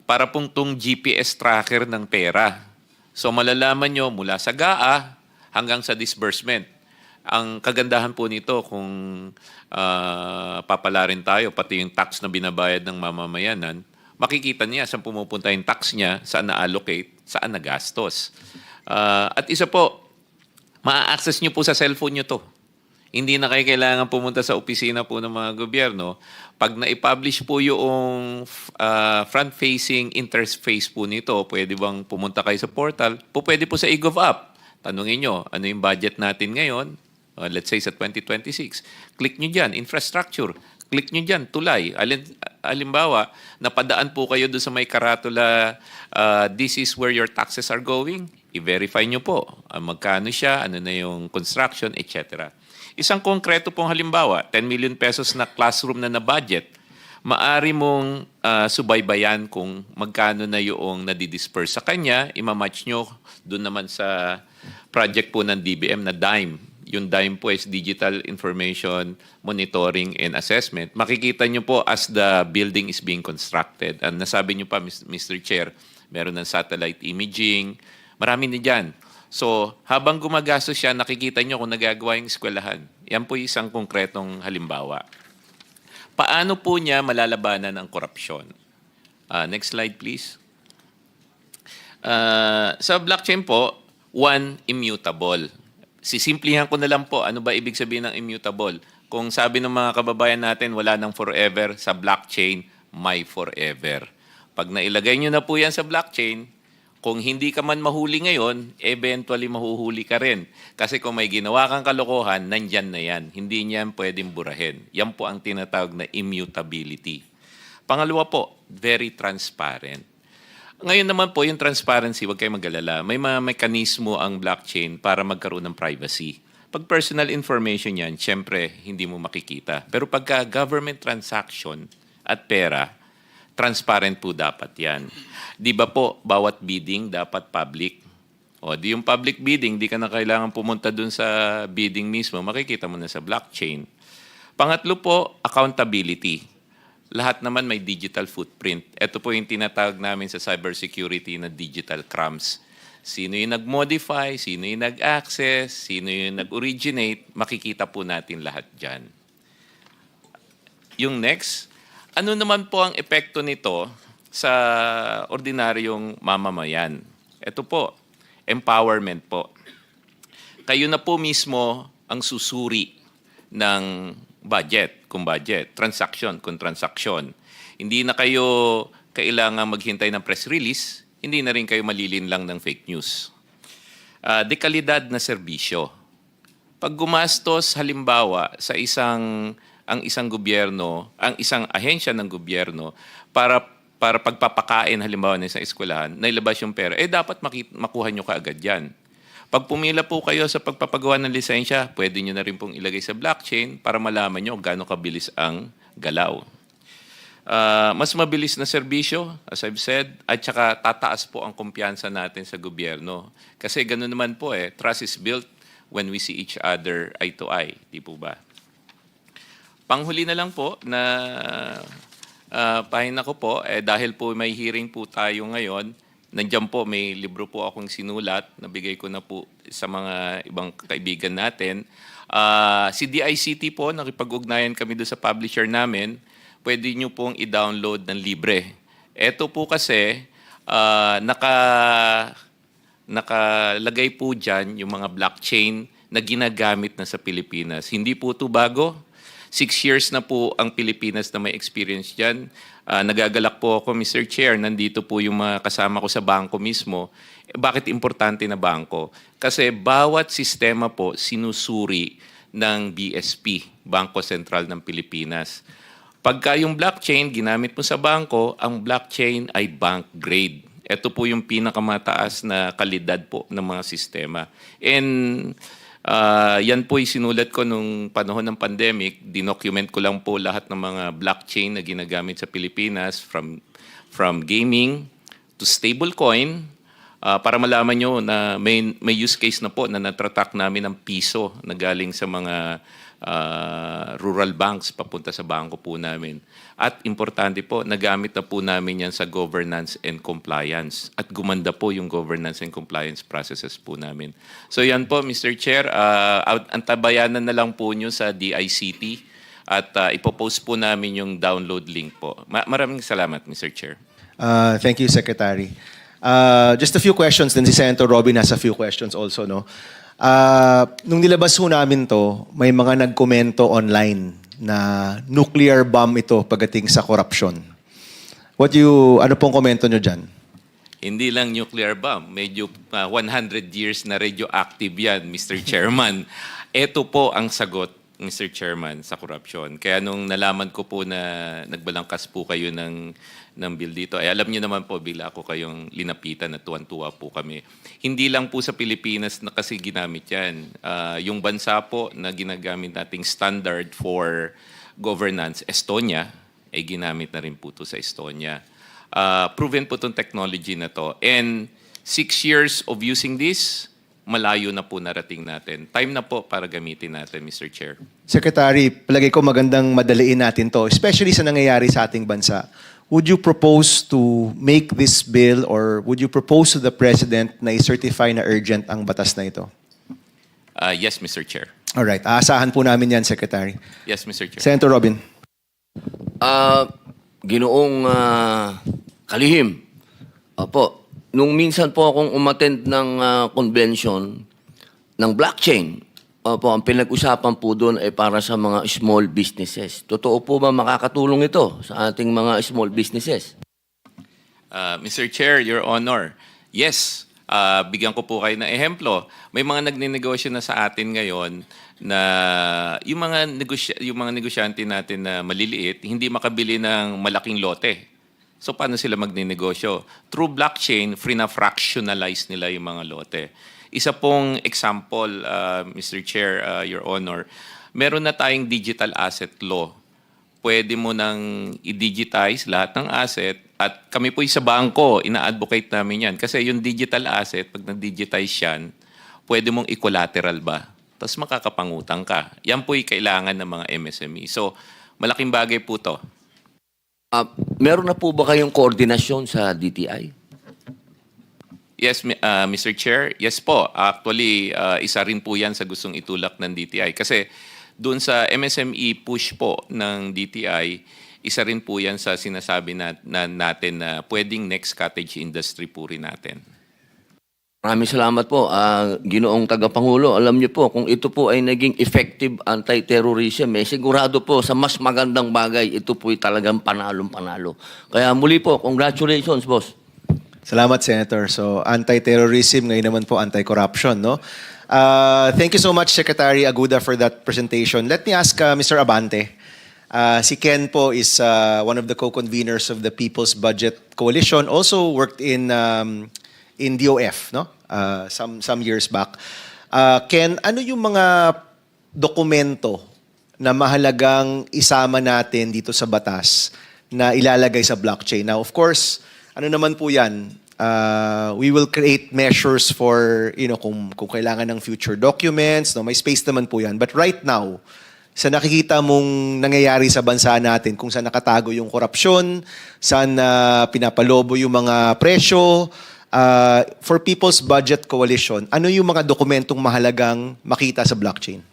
para pong tong GPS tracker ng pera. So malalaman nyo mula sa GAA hanggang sa disbursement. Ang kagandahan po nito kung papalarin tayo, pati yung tax na binabayad ng mamamayanan, makikita niya saan pumupunta yung tax niya, saan na-allocate, saan nagastos. At isa po, ma-access nyo po sa cellphone nyo to. Hindi na kayo kailangan pumunta sa opisina po ng mga gobyerno. Pag na-publish po yung front-facing interface po nito, pwede bang pumunta kayo sa portal? Pwede po sa eGov app. Tanungin nyo, ano yung budget natin ngayon? Let's say sa 2026. Click nyo dyan, infrastructure. Click nyo dyan, tulay. Halimbawa, napadaan po kayo doon sa may karatula, this is where your taxes are going. I-verify nyo po. Magkano siya, ano na yung construction, etc. Isang konkreto pong halimbawa, 10 million pesos na classroom na budget, maari mong subaybayan kung magkano na yung nadidisperse sa kanya, imamatch nyo doon naman sa project po ng DBM na dime. Yung DIME po is Digital Information Monitoring and Assessment. Makikita nyo po as the building is being constructed. And nasabi nyo pa, Mr. Chair, meron ng satellite imaging, marami na dyan. So, habang gumagastos siya, nakikita nyo kung nagagawa yung eskwelahan. Yan po isang konkretong halimbawa. Paano po niya malalabanan ang korupsyon? Next slide, please. Sa blockchain po, one, immutable. Sisimplihan ko na lang po, ano ba ibig sabihin ng immutable? Kung sabi ng mga kababayan natin, wala nang forever, sa blockchain, may forever. Pag nailagay nyo na po yan sa blockchain, kung hindi ka man mahuli ngayon, eventually mahuhuli ka rin. Kasi kung may ginawa kang kalokohan, nandyan na yan. Hindi niyan pwedeng burahin. Yan po ang tinatawag na immutability. Pangalawa po, very transparent. Ngayon naman po, yung transparency, huwag kayong mag-alala. May mga mekanismo ang blockchain para magkaroon ng privacy. Pag personal information yan, syempre, hindi mo makikita. Pero pagka government transaction at pera, transparent po dapat yan. Di ba po, bawat bidding dapat public? O, di yung public bidding, di ka na kailangan pumunta dun sa bidding mismo, makikita mo na sa blockchain. Pangatlo po, accountability. Lahat naman may digital footprint. Ito po yung tinatawag namin sa cybersecurity na digital crumbs. Sino yung nag-modify, sino yung nag-access, sino yung nag-originate, makikita po natin lahat dyan. Yung next, ano naman po ang epekto nito sa ordinaryong mamamayan? Ito po, empowerment po. Kayo na po mismo ang susuri ng budget, kung budget, transaction, kung transaction. Hindi na kayo kailangan maghintay ng press release, hindi na rin kayo malilin lang ng fake news. Dekalidad na serbisyo. Pag gumastos, halimbawa, sa ang isang gobyerno, ang isang ahensya ng gobyerno, para pagpapakain, halimbawa, ng isang eskwelahan, nailabas yung pera, dapat makuha nyo kaagad yan. Pag pumila po kayo sa pagpapagawa ng lisensya, pwede nyo na rin pong ilagay sa blockchain para malaman nyo gaano kabilis ang galaw. Mas mabilis na serbisyo, as I've said, at saka tataas po ang kumpiyansa natin sa gobyerno. Kasi ganoon naman po trust is built when we see each other eye to eye. Di po ba? Panghuli na lang po na pahina ko po, dahil po may hearing po tayo ngayon, nandiyan po, may libro po akong sinulat, nabigay ko na po sa mga ibang kaibigan natin. Si DICT po, nakipag-ugnayan kami doon sa publisher namin, pwede nyo pong i-download ng libre. Ito po kasi, nakalagay po dyan yung mga blockchain na ginagamit na sa Pilipinas. Hindi po ito bago. 6 years na po ang Pilipinas na may experience dyan. Nagagalak po ako, Mr. Chair, nandito po yung mga kasama ko sa bangko mismo. Bakit importante na bangko? Kasi bawat sistema po sinusuri ng BSP, Bangko Sentral ng Pilipinas. Pagka yung blockchain ginamit mo sa bangko, ang blockchain ay bank grade. Ito po yung pinakamataas na kalidad po ng mga sistema. And yan po yung sinulat ko nung panahon ng pandemic. Dinocument ko lang po lahat ng mga blockchain na ginagamit sa Pilipinas from gaming to stablecoin para malaman nyo na may use case na po na natratak namin ng piso na galing sa mga rural banks papunta sa bangko po namin. At importante po, nagamit na po namin yan sa governance and compliance. At gumanda po yung governance and compliance processes po namin. So yan po, Mr. Chair, antabayanan na lang po nyo sa DICT at ipopost po namin yung download link po. Maraming salamat, Mr. Chair. Thank you, Secretary. Just a few questions, then si Senator Robin has a few questions also, no? Nung nilabas ho namin to, may mga nagkomento online na nuclear bomb ito pagdating sa corruption. Ano pong komento nyo dyan? Hindi lang nuclear bomb, medyo 100 years na radioactive yan, Mr. Chairman. Ito po ang sagot, Mr. Chairman, sa korupsyon. Kaya nung nalaman ko po na nagbalangkas po kayo ng bill dito, alam niyo naman po, bila ako kayong linapitan at tuwan-tuwa po kami. Hindi lang po sa Pilipinas na kasi ginamit yan. Yung bansa po na ginagamit nating standard for governance, Estonia, ay ginamit na rin po ito sa Estonia. Proven po itong technology na to. And 6 years of using this, malayo na po narating natin. Time na po para gamitin natin, Mr. Chair. Secretary, palagay ko magandang madaliin natin to, especially sa nangyayari sa ating bansa. Would you propose to make this bill or would you propose to the President na i-certify na urgent ang batas na ito? Yes, Mr. Chair. Alright, aasahan po namin yan, Secretary. Yes, Mr. Chair. Senator Robin. Ginoong Kalihim, opo, nung minsan po akong umattend ng convention ng blockchain, opo, ang pinag-usapan po doon ay para sa mga small businesses. Totoo po ba makakatulong ito sa ating mga small businesses? Mr. Chair, Your Honor, yes. Bigyan ko po kayo ng ehemplo. May mga nagninegosyo na sa atin ngayon na yung mga negosyante natin na maliliit, hindi makabili ng malaking lote. So paano sila magninegosyo? Through blockchain, free na fractionalize nila yung mga lote. Isa pong example, Mr. Chair, Your Honor, meron na tayong digital asset law. Pwede mo nang i-digitize lahat ng asset at kami po sa bangko, ina-advocate namin yan. Kasi yung digital asset, pag na-digitize yan, pwede mong i-collateral ba? Tapos makakapangutang ka. Yan po'y kailangan ng mga MSME. So, malaking bagay po to. Meron na po ba kayong koordinasyon sa DTI? Yes, Mr. Chair. Yes po. Actually, isa rin po yan sa gustong itulak ng DTI. Kasi doon sa MSME push po ng DTI, isa rin po yan sa sinasabi natin na pwedeng next cottage industry po rin natin. Maraming salamat po, Ginoong Tagapangulo. Alam niyo po, kung ito po ay naging effective anti-terrorism, sigurado po sa mas magandang bagay, ito po ay talagang panalong-panalo. Kaya muli po, congratulations, boss. Salamat, Senator. So, anti-terrorism, ngayon naman po anti-corruption, no? Thank you so much, Secretary Aguda, for that presentation. Let me ask Mr. Abante. Si Ken po is one of the co-conveners of the People's Budget Coalition, also worked in DOF, no? Some years back. Ken, ano yung mga dokumento na mahalagang isama natin dito sa batas na ilalagay sa blockchain? Now, of course, ano naman po yan? We will create measures for, kung kailangan ng future documents, no? May space naman po yan. But right now, sa nakikita mong nangyayari sa bansa natin, kung saan nakatago yung korupsyon, saan pinapalobo yung mga presyo, for People's Budget Coalition, ano yung mga dokumentong mahalagang makita sa blockchain?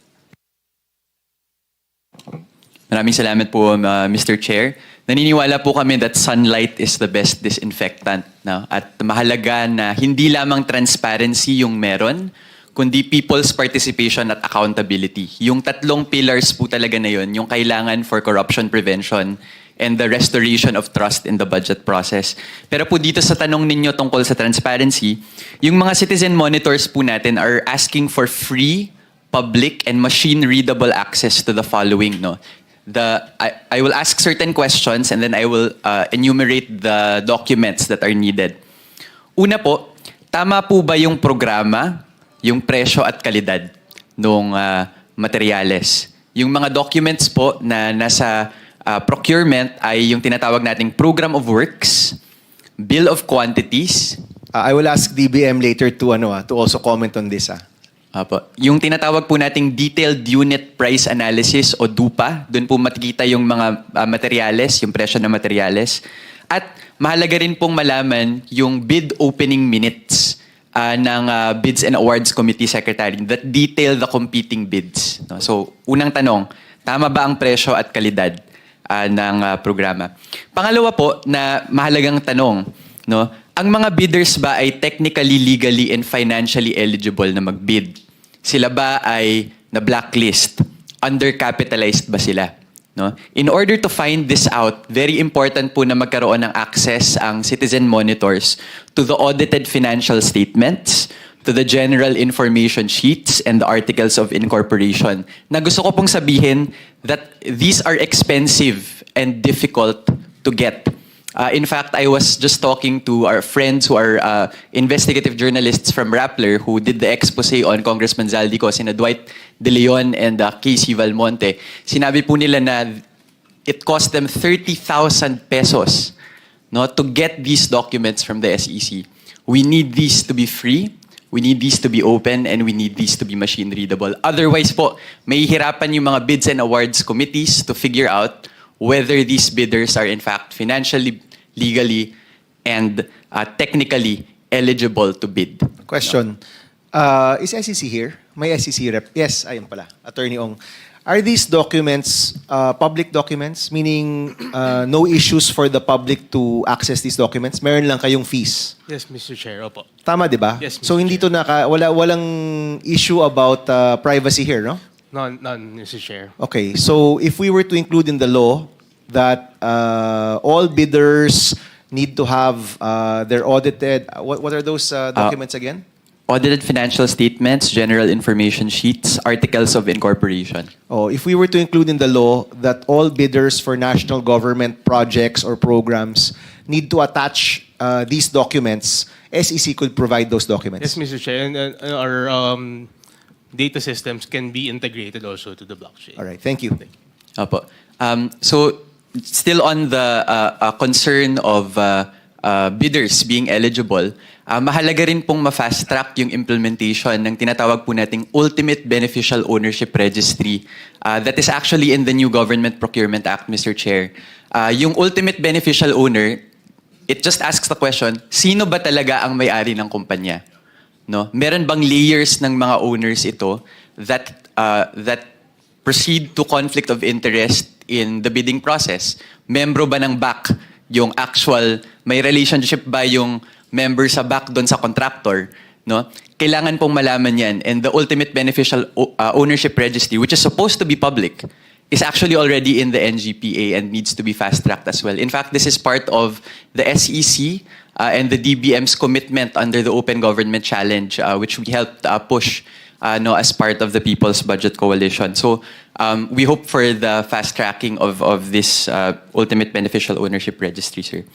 Maraming salamat po, Mr. Chair. Naniniwala po kami that sunlight is the best disinfectant. No? At mahalaga na hindi lamang transparency yung meron, kundi people's participation at accountability. Yung tatlong pillars po talaga na yun, yung kailangan for corruption prevention and the restoration of trust in the budget process. Pero po dito sa tanong ninyo tungkol sa transparency, yung mga citizen monitors po natin are asking for free, public, and machine-readable access to the following. No? I will ask certain questions and then I will enumerate the documents that are needed. Una po, tama po ba yung programa, yung presyo at kalidad ng materyales? Yung mga documents po na nasa procurement ay yung tinatawag nating Program of Works, Bill of Quantities. I will ask DBM later to also comment on this. Apo. Yung tinatawag po nating Detailed Unit Price Analysis o DUPA, doon po makikita yung mga materyales, yung presyo ng materyales. At mahalaga rin pong malaman yung bid opening minutes ng Bids and Awards Committee Secretary that detail the competing bids. No? So, unang tanong, tama ba ang presyo at kalidad ng programa? Pangalawa po na mahalagang tanong, no? Ang mga bidders ba ay technically, legally, and financially eligible na mag-bid? Sila ba ay na-blacklist? Undercapitalized ba sila? No? In order to find this out, very important po na magkaroon ng access ang citizen monitors to the audited financial statements, to the general information sheets, and the articles of incorporation. Na gusto ko pong sabihin that these are expensive and difficult to get. In fact, I was just talking to our friends who are investigative journalists from Rappler who did the expose on Congressman Zaldico, sina Dwight De Leon and Casey Valmonte. Sinabi po nila na it cost them 30,000 pesos, no, to get these documents from the SEC. We need these to be free. We need these to be open and we need these to be machine readable. Otherwise po, may hirapan yung mga bids and awards committees to figure out whether these bidders are in fact financially, legally, and technically eligible to bid. Question. Is SEC here? May SEC rep? Yes, ayun pala. Attorney Ong. Are these documents public documents? Meaning no issues for the public to access these documents? Meron lang kayong fees? Yes, Mr. Chair. Opo. Tama, di ba? Yes, Mr. So hindi to walang issue about privacy here, no? None, Mr. Chair. Okay, so if we were to include in the law that all bidders need to have their audited, what are those documents again? Audited financial statements, general information sheets, articles of incorporation. Oh, if we were to include in the law that all bidders for national government projects or programs need to attach these documents, SEC could provide those documents. Yes, Mr. Chair. And our data systems can be integrated also to the blockchain. All right, thank you. Opo. So, still on the concern of bidders being eligible, mahalaga rin pong ma-fast track yung implementation ng tinatawag po nating Ultimate Beneficial Ownership Registry that is actually in the new Government Procurement Act, Mr. Chair. Yung Ultimate Beneficial Owner, it just asks the question, sino ba talaga ang may-ari ng kumpanya? No? Meron bang layers ng mga owners ito that proceed to conflict of interest in the bidding process? Membro ba ng BAC yung actual, may relationship ba yung member sa BAC doon sa contractor? No? Kailangan pong malaman yan. And the Ultimate Beneficial Ownership Registry, which is supposed to be public, is actually already in the NGPA and needs to be fast-tracked as well. In fact, this is part of the SEC and the DBM's commitment under the Open Government Challenge, which we helped push as part of the People's Budget Coalition. So we hope for the fast-tracking of this Ultimate Beneficial Ownership Registry, sir.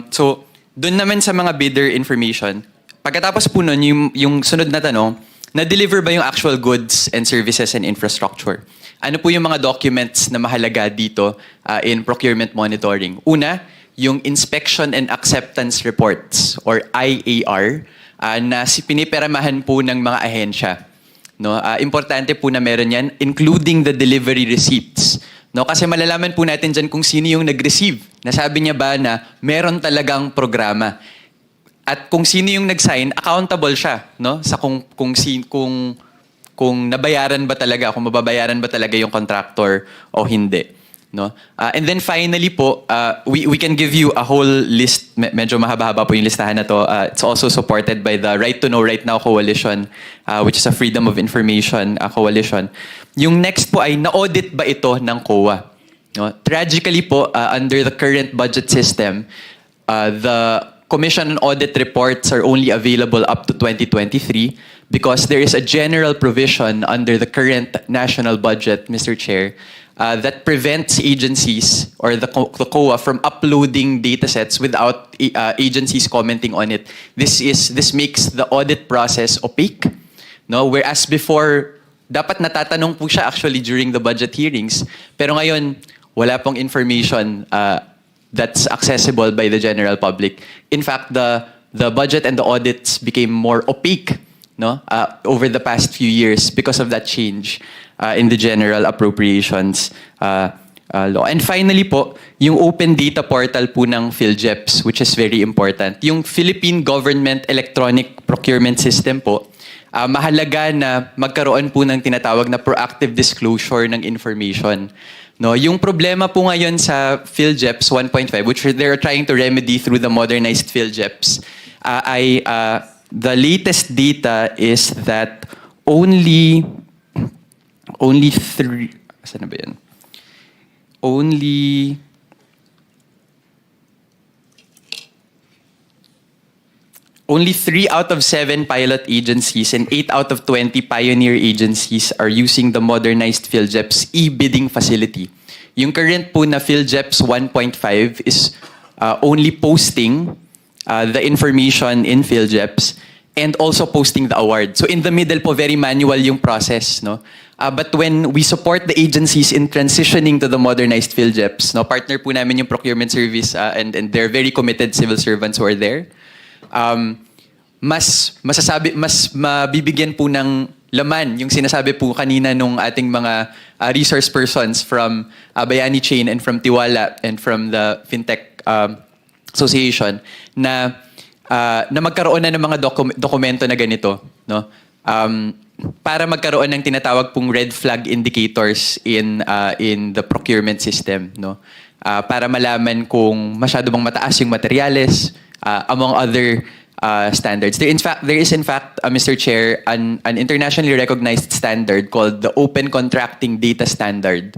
So, doon naman sa mga bidder information, pagkatapos po nun, yung sunod na tanong, na-deliver ba yung actual goods and services and infrastructure? Ano po yung mga documents na mahalaga dito in procurement monitoring? Una, yung Inspection and Acceptance Reports or IAR na pinipiramahan po ng mga ahensya. No? Importante po na meron yan, including the delivery receipts. No? Kasi malalaman po natin dyan kung sino yung nag-receive. Nasabi niya ba na meron talagang programa? At kung sino yung nag-sign, accountable siya, no? Sa kung nabayaran ba talaga, kung mababayaran ba talaga yung contractor o hindi. No? And then finally po, we can give you a whole list. Medyo mahaba-haba po yung listahan na to. It's also supported by the Right to Know Right Now Coalition, which is a Freedom of Information coalition. Yung next po ay na-audit ba ito ng COA? No? Tragically po, under the current budget system, the Commission on Audit reports are only available up to 2023 because there is a general provision under the current national budget, Mr. Chair, that prevents agencies or the COA from uploading datasets without agencies commenting on it. This makes the audit process opaque. No? Whereas before, dapat natatanong po siya actually during the budget hearings, pero ngayon, wala pong information that's accessible by the general public. In fact, the budget and the audits became more opaque, no, over the past few years because of that change in the general appropriations law. And finally po, yung open data portal po ng PhilJEPS, which is very important. Yung Philippine Government Electronic Procurement System po, mahalaga na magkaroon po ng tinatawag na proactive disclosure ng information. No, yung problema po ngayon sa PhilJEPS 1.5, which they're trying to remedy through the modernized PhilJEPS, the latest data is that only three, saan na ba yan? Only 3 out of 7 pilot agencies and 8 out of 20 pioneer agencies are using the modernized PhilJEPS e-bidding facility. Yung current po na PhilJEPS 1.5 is only posting the information in PhilJEPS and also posting the award. So in the middle po, very manual yung process. No? But when we support the agencies in transitioning to the modernized PhilJEPS, no, partner po namin yung procurement service and they're very committed civil servants who are there. mas mabibigyan po ng laman yung sinasabi po kanina nung ating mga resource persons from Bayani Chain and from Tiwala and from the Fintech Association na magkaroon na ng mga dokumento na ganito, no? Para magkaroon ng tinatawag pong red flag indicators in the procurement system, no? Para malaman kung masyado bang mataas yung materyales, among other standards. There is in fact, Mr. Chair, an internationally recognized standard called the Open Contracting Data Standard,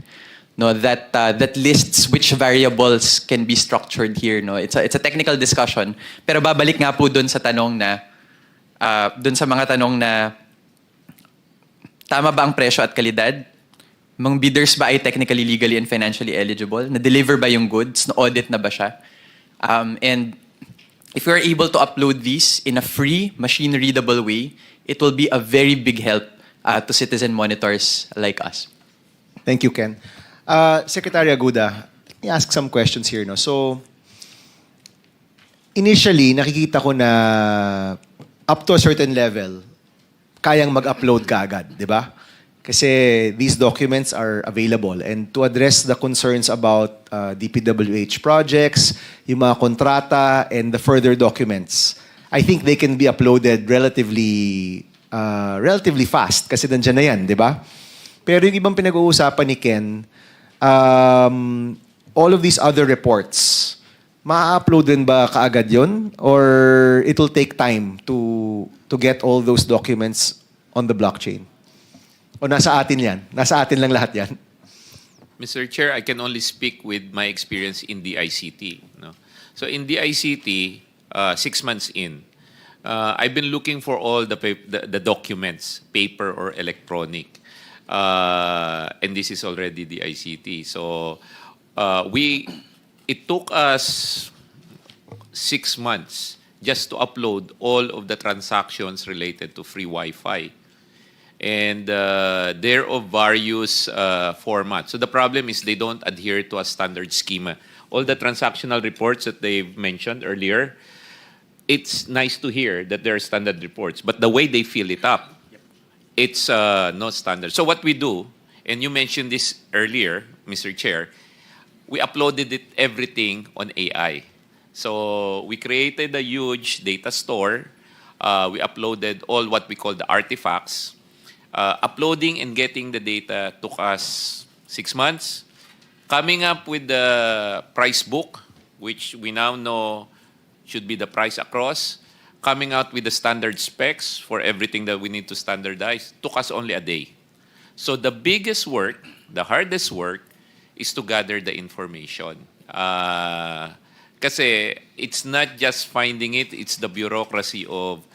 no, that lists which variables can be structured here. No, it's a technical discussion. Pero babalik nga po doon sa tanong na doon sa mga tanong na tama ba ang presyo at kalidad? Mga bidders ba ay technically, legally, and financially eligible? Na-deliver ba yung goods? Na-audit na ba siya? And if we are able to upload these in a free, machine-readable way, it will be a very big help to citizen monitors like us. Thank you, Ken. Secretary Aguda, let me ask some questions here. No? So, initially, nakikita ko na up to a certain level, kayang mag-upload ka agad, di ba? Kasi these documents are available. And to address the concerns about DPWH projects, yung mga kontrata, and the further documents, I think they can be uploaded relatively fast kasi nandiyan na yan, di ba? Pero yung ibang pinag-uusapan ni Ken, all of these other reports, ma-upload din ba kaagad yun? Or it will take time to get all those documents on the blockchain? O nasa atin yan? Nasa atin lang lahat yan? Mr. Chair, I can only speak with my experience in the ICT. No? So in the ICT, 6 months in, I've been looking for all the documents, paper or electronic. And this is already the ICT. So it took us 6 months just to upload all of the transactions related to free Wi-Fi. And they're of various formats. So the problem is they don't adhere to a standard schema. All the transactional reports that they've mentioned earlier, it's nice to hear that there are standard reports, but the way they fill it up, it's not standard. So what we do, and you mentioned this earlier, Mr. Chair, we uploaded everything on AI. So we created a huge data store. We uploaded all what we call the artifacts. Uploading and getting the data took us 6 months. Coming up with the price book, which we now know should be the price across. Coming out with the standard specs for everything that we need to standardize took us only a day. So the biggest work, the hardest work, is to gather the information. Kasi it's not just finding it, it's the bureaucracy of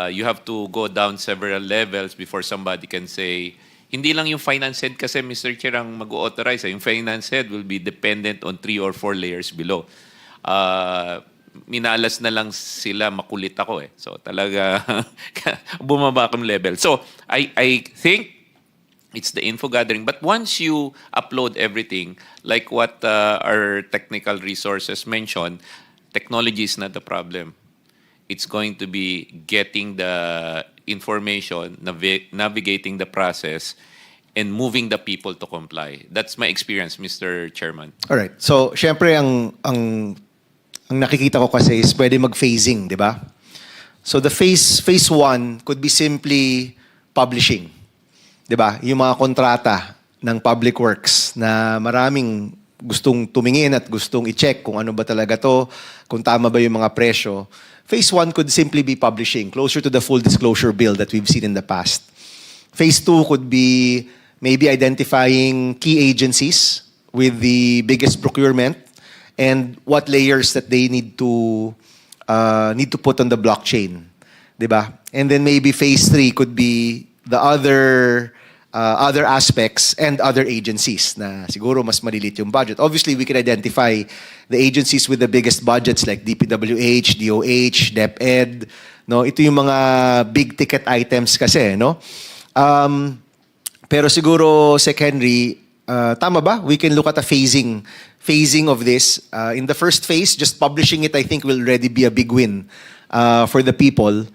you have to go down several levels before somebody can say, hindi lang yung finance head kasi, Mr. Chair, ang mag-authorize. Yung finance head will be dependent on 3 or 4 layers below. Minalas na lang sila, makulit ako eh. So talaga, bumaba akong level. So I think it's the info gathering. But once you upload everything, like what our technical resources mentioned, technology is not the problem. It's going to be getting the information, navigating the process, and moving the people to comply. That's my experience, Mr. Chairman. All right. So, syempre, ang nakikita ko kasi is pwede mag-phasing, di ba? So, the phase 1 could be simply publishing. Di ba? Yung mga kontrata ng public works na maraming gustong tumingin at gustong i-check kung ano ba talaga to, kung tama ba yung mga presyo. Phase 1 could simply be publishing, closer to the full disclosure bill that we've seen in the past. Phase 2 could be maybe identifying key agencies with the biggest procurement and what layers that they need to put on the blockchain, diba? And then maybe phase 3 could be the other aspects and other agencies na siguro mas malilit yung budget. Obviously, we can identify the agencies with the biggest budgets like DPWH, DOH, DepEd. No, ito yung mga big ticket items kasi, no? Pero siguro, Sec. Henry, tama ba? We can look at a phasing of this. In the first phase, just publishing it, I think, will already be a big win for the people.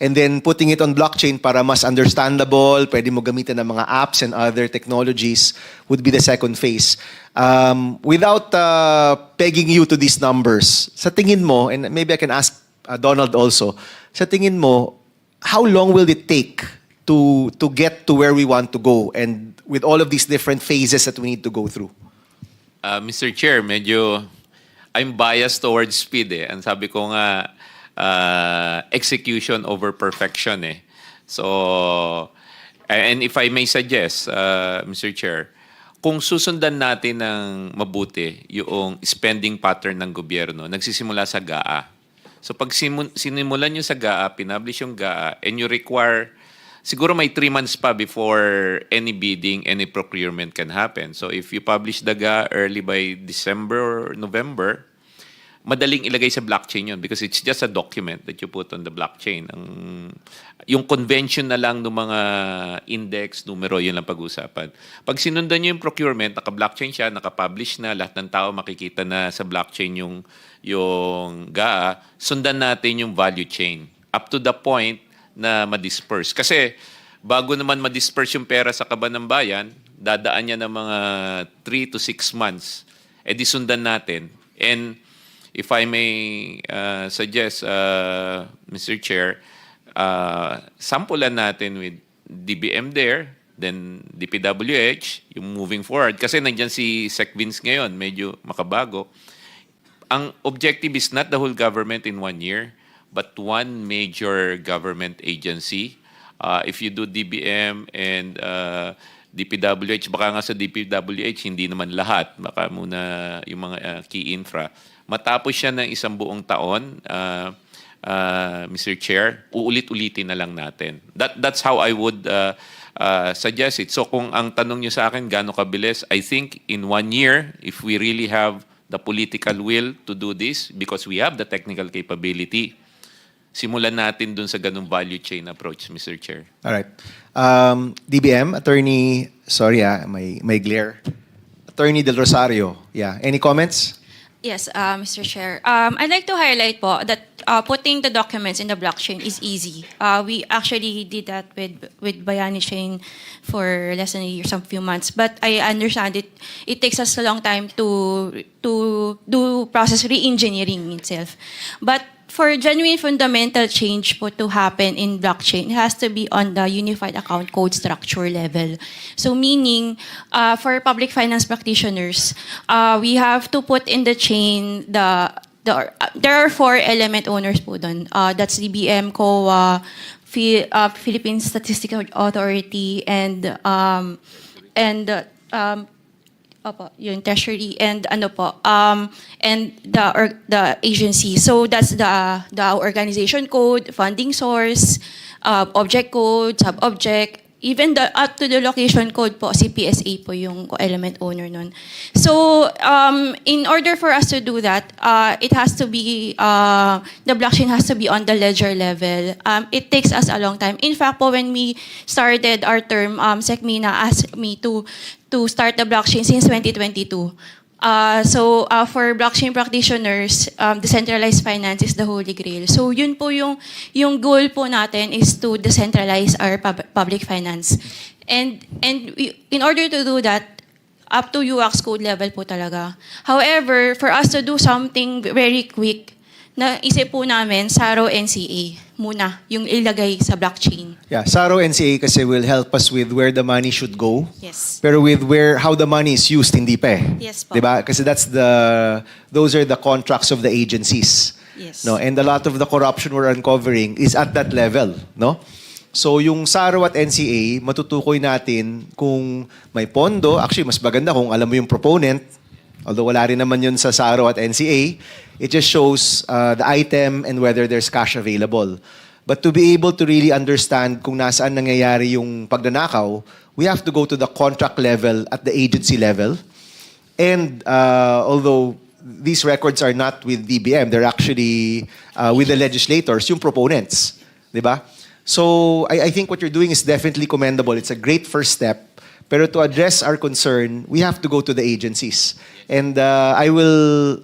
And then putting it on blockchain para mas understandable, pwede mo gamitin ng mga apps and other technologies would be the second phase. Without pegging you to these numbers, sa tingin mo, and maybe I can ask Donald also, sa tingin mo, how long will it take to get to where we want to go and with all of these different phases that we need to go through? Mr. Chair, medyo I'm biased towards speed eh. Ang sabi ko nga, execution over perfection eh. So, and if I may suggest, Mr. Chair, kung susundan natin ng mabuti yung spending pattern ng gobyerno, nagsisimula sa GAA. So pag sinimulan nyo sa GAA, pinublish yung GAA, and you require, siguro may 3 months pa before any bidding, any procurement can happen. So if you publish the GAA early by December or November, madaling ilagay sa blockchain yun because it's just a document that you put on the blockchain. Yung convention na lang ng mga index, numero, yun lang pag-usapan. Pag sinundan nyo yung procurement, naka-blockchain siya, naka-publish na, lahat ng tao makikita na sa blockchain yung GAA, sundan natin yung value chain up to the point na ma-disperse. Kasi bago naman ma-disperse yung pera sa kaban ng bayan, dadaan niya ng mga 3 to 6 months. E di sundan natin. And if I may suggest, Mr. Chair, sampulan natin with DBM there, then DPWH, yung moving forward. Kasi nandyan si Sec Vince ngayon, medyo makabago. Ang objective is not the whole government in 1 year, but one major government agency. If you do DBM and DPWH, baka nga sa DPWH, hindi naman lahat. Baka muna yung mga key infra. Matapos siya ng isang buong taon, Mr. Chair, uulit-ulitin na lang natin. That's how I would suggest it. So kung ang tanong niyo sa akin, gaano kabilis, I think in 1 year, if we really have the political will to do this, because we have the technical capability, simulan natin dun sa ganung value chain approach, Mr. Chair. All right. DBM, Attorney, sorry may glare. Attorney Del Rosario, yeah. Any comments? Yes, Mr. Chair. I'd like to highlight po that putting the documents in the blockchain is easy. We actually did that with Bayani Chain for less than a year, some few months. But I understand it takes us a long time to do process re-engineering itself. But for genuine fundamental change po to happen in blockchain, it has to be on the unified account code structure level. So meaning, for public finance practitioners, we have to put in the chain there are 4 element owners po dun. That's DBM, COA, Philippine Statistical Authority, and yung treasury and and the agency. So that's the organization code, funding source, object code, sub-object, even up to the location code po, CPSA po yung element owner nun. So in order for us to do that, it has to be the blockchain has to be on the ledger level. It takes us a long time. In fact po, when we started our term, SecMina asked me to start the blockchain since 2022. So for blockchain practitioners, decentralized finance is the holy grail. So yun po yung goal po natin is to decentralize our public finance. And in order to do that, up to UX code level po talaga. However, for us to do something very quick, naisip po namin, SARO NCA muna, yung ilagay sa blockchain. Yeah, SARO NCA kasi will help us with where the money should go. Yes. Pero with how the money is used, hindi pa eh. Yes po. Diba? Kasi those are the contracts of the agencies. Yes. No? And a lot of the corruption we're uncovering is at that level. No? So yung SARO at NCA, matutukoy natin kung may pondo. Actually, mas maganda kung alam mo yung proponent. Although wala rin naman yun sa SARO at NCA, it just shows the item and whether there's cash available. But to be able to really understand kung nasaan nangyayari yung pagnanakaw, we have to go to the contract level at the agency level. And although these records are not with DBM, they're actually with the legislators, yung proponents. Diba? So I think what you're doing is definitely commendable. It's a great first step. Pero to address our concern, we have to go to the agencies. And I will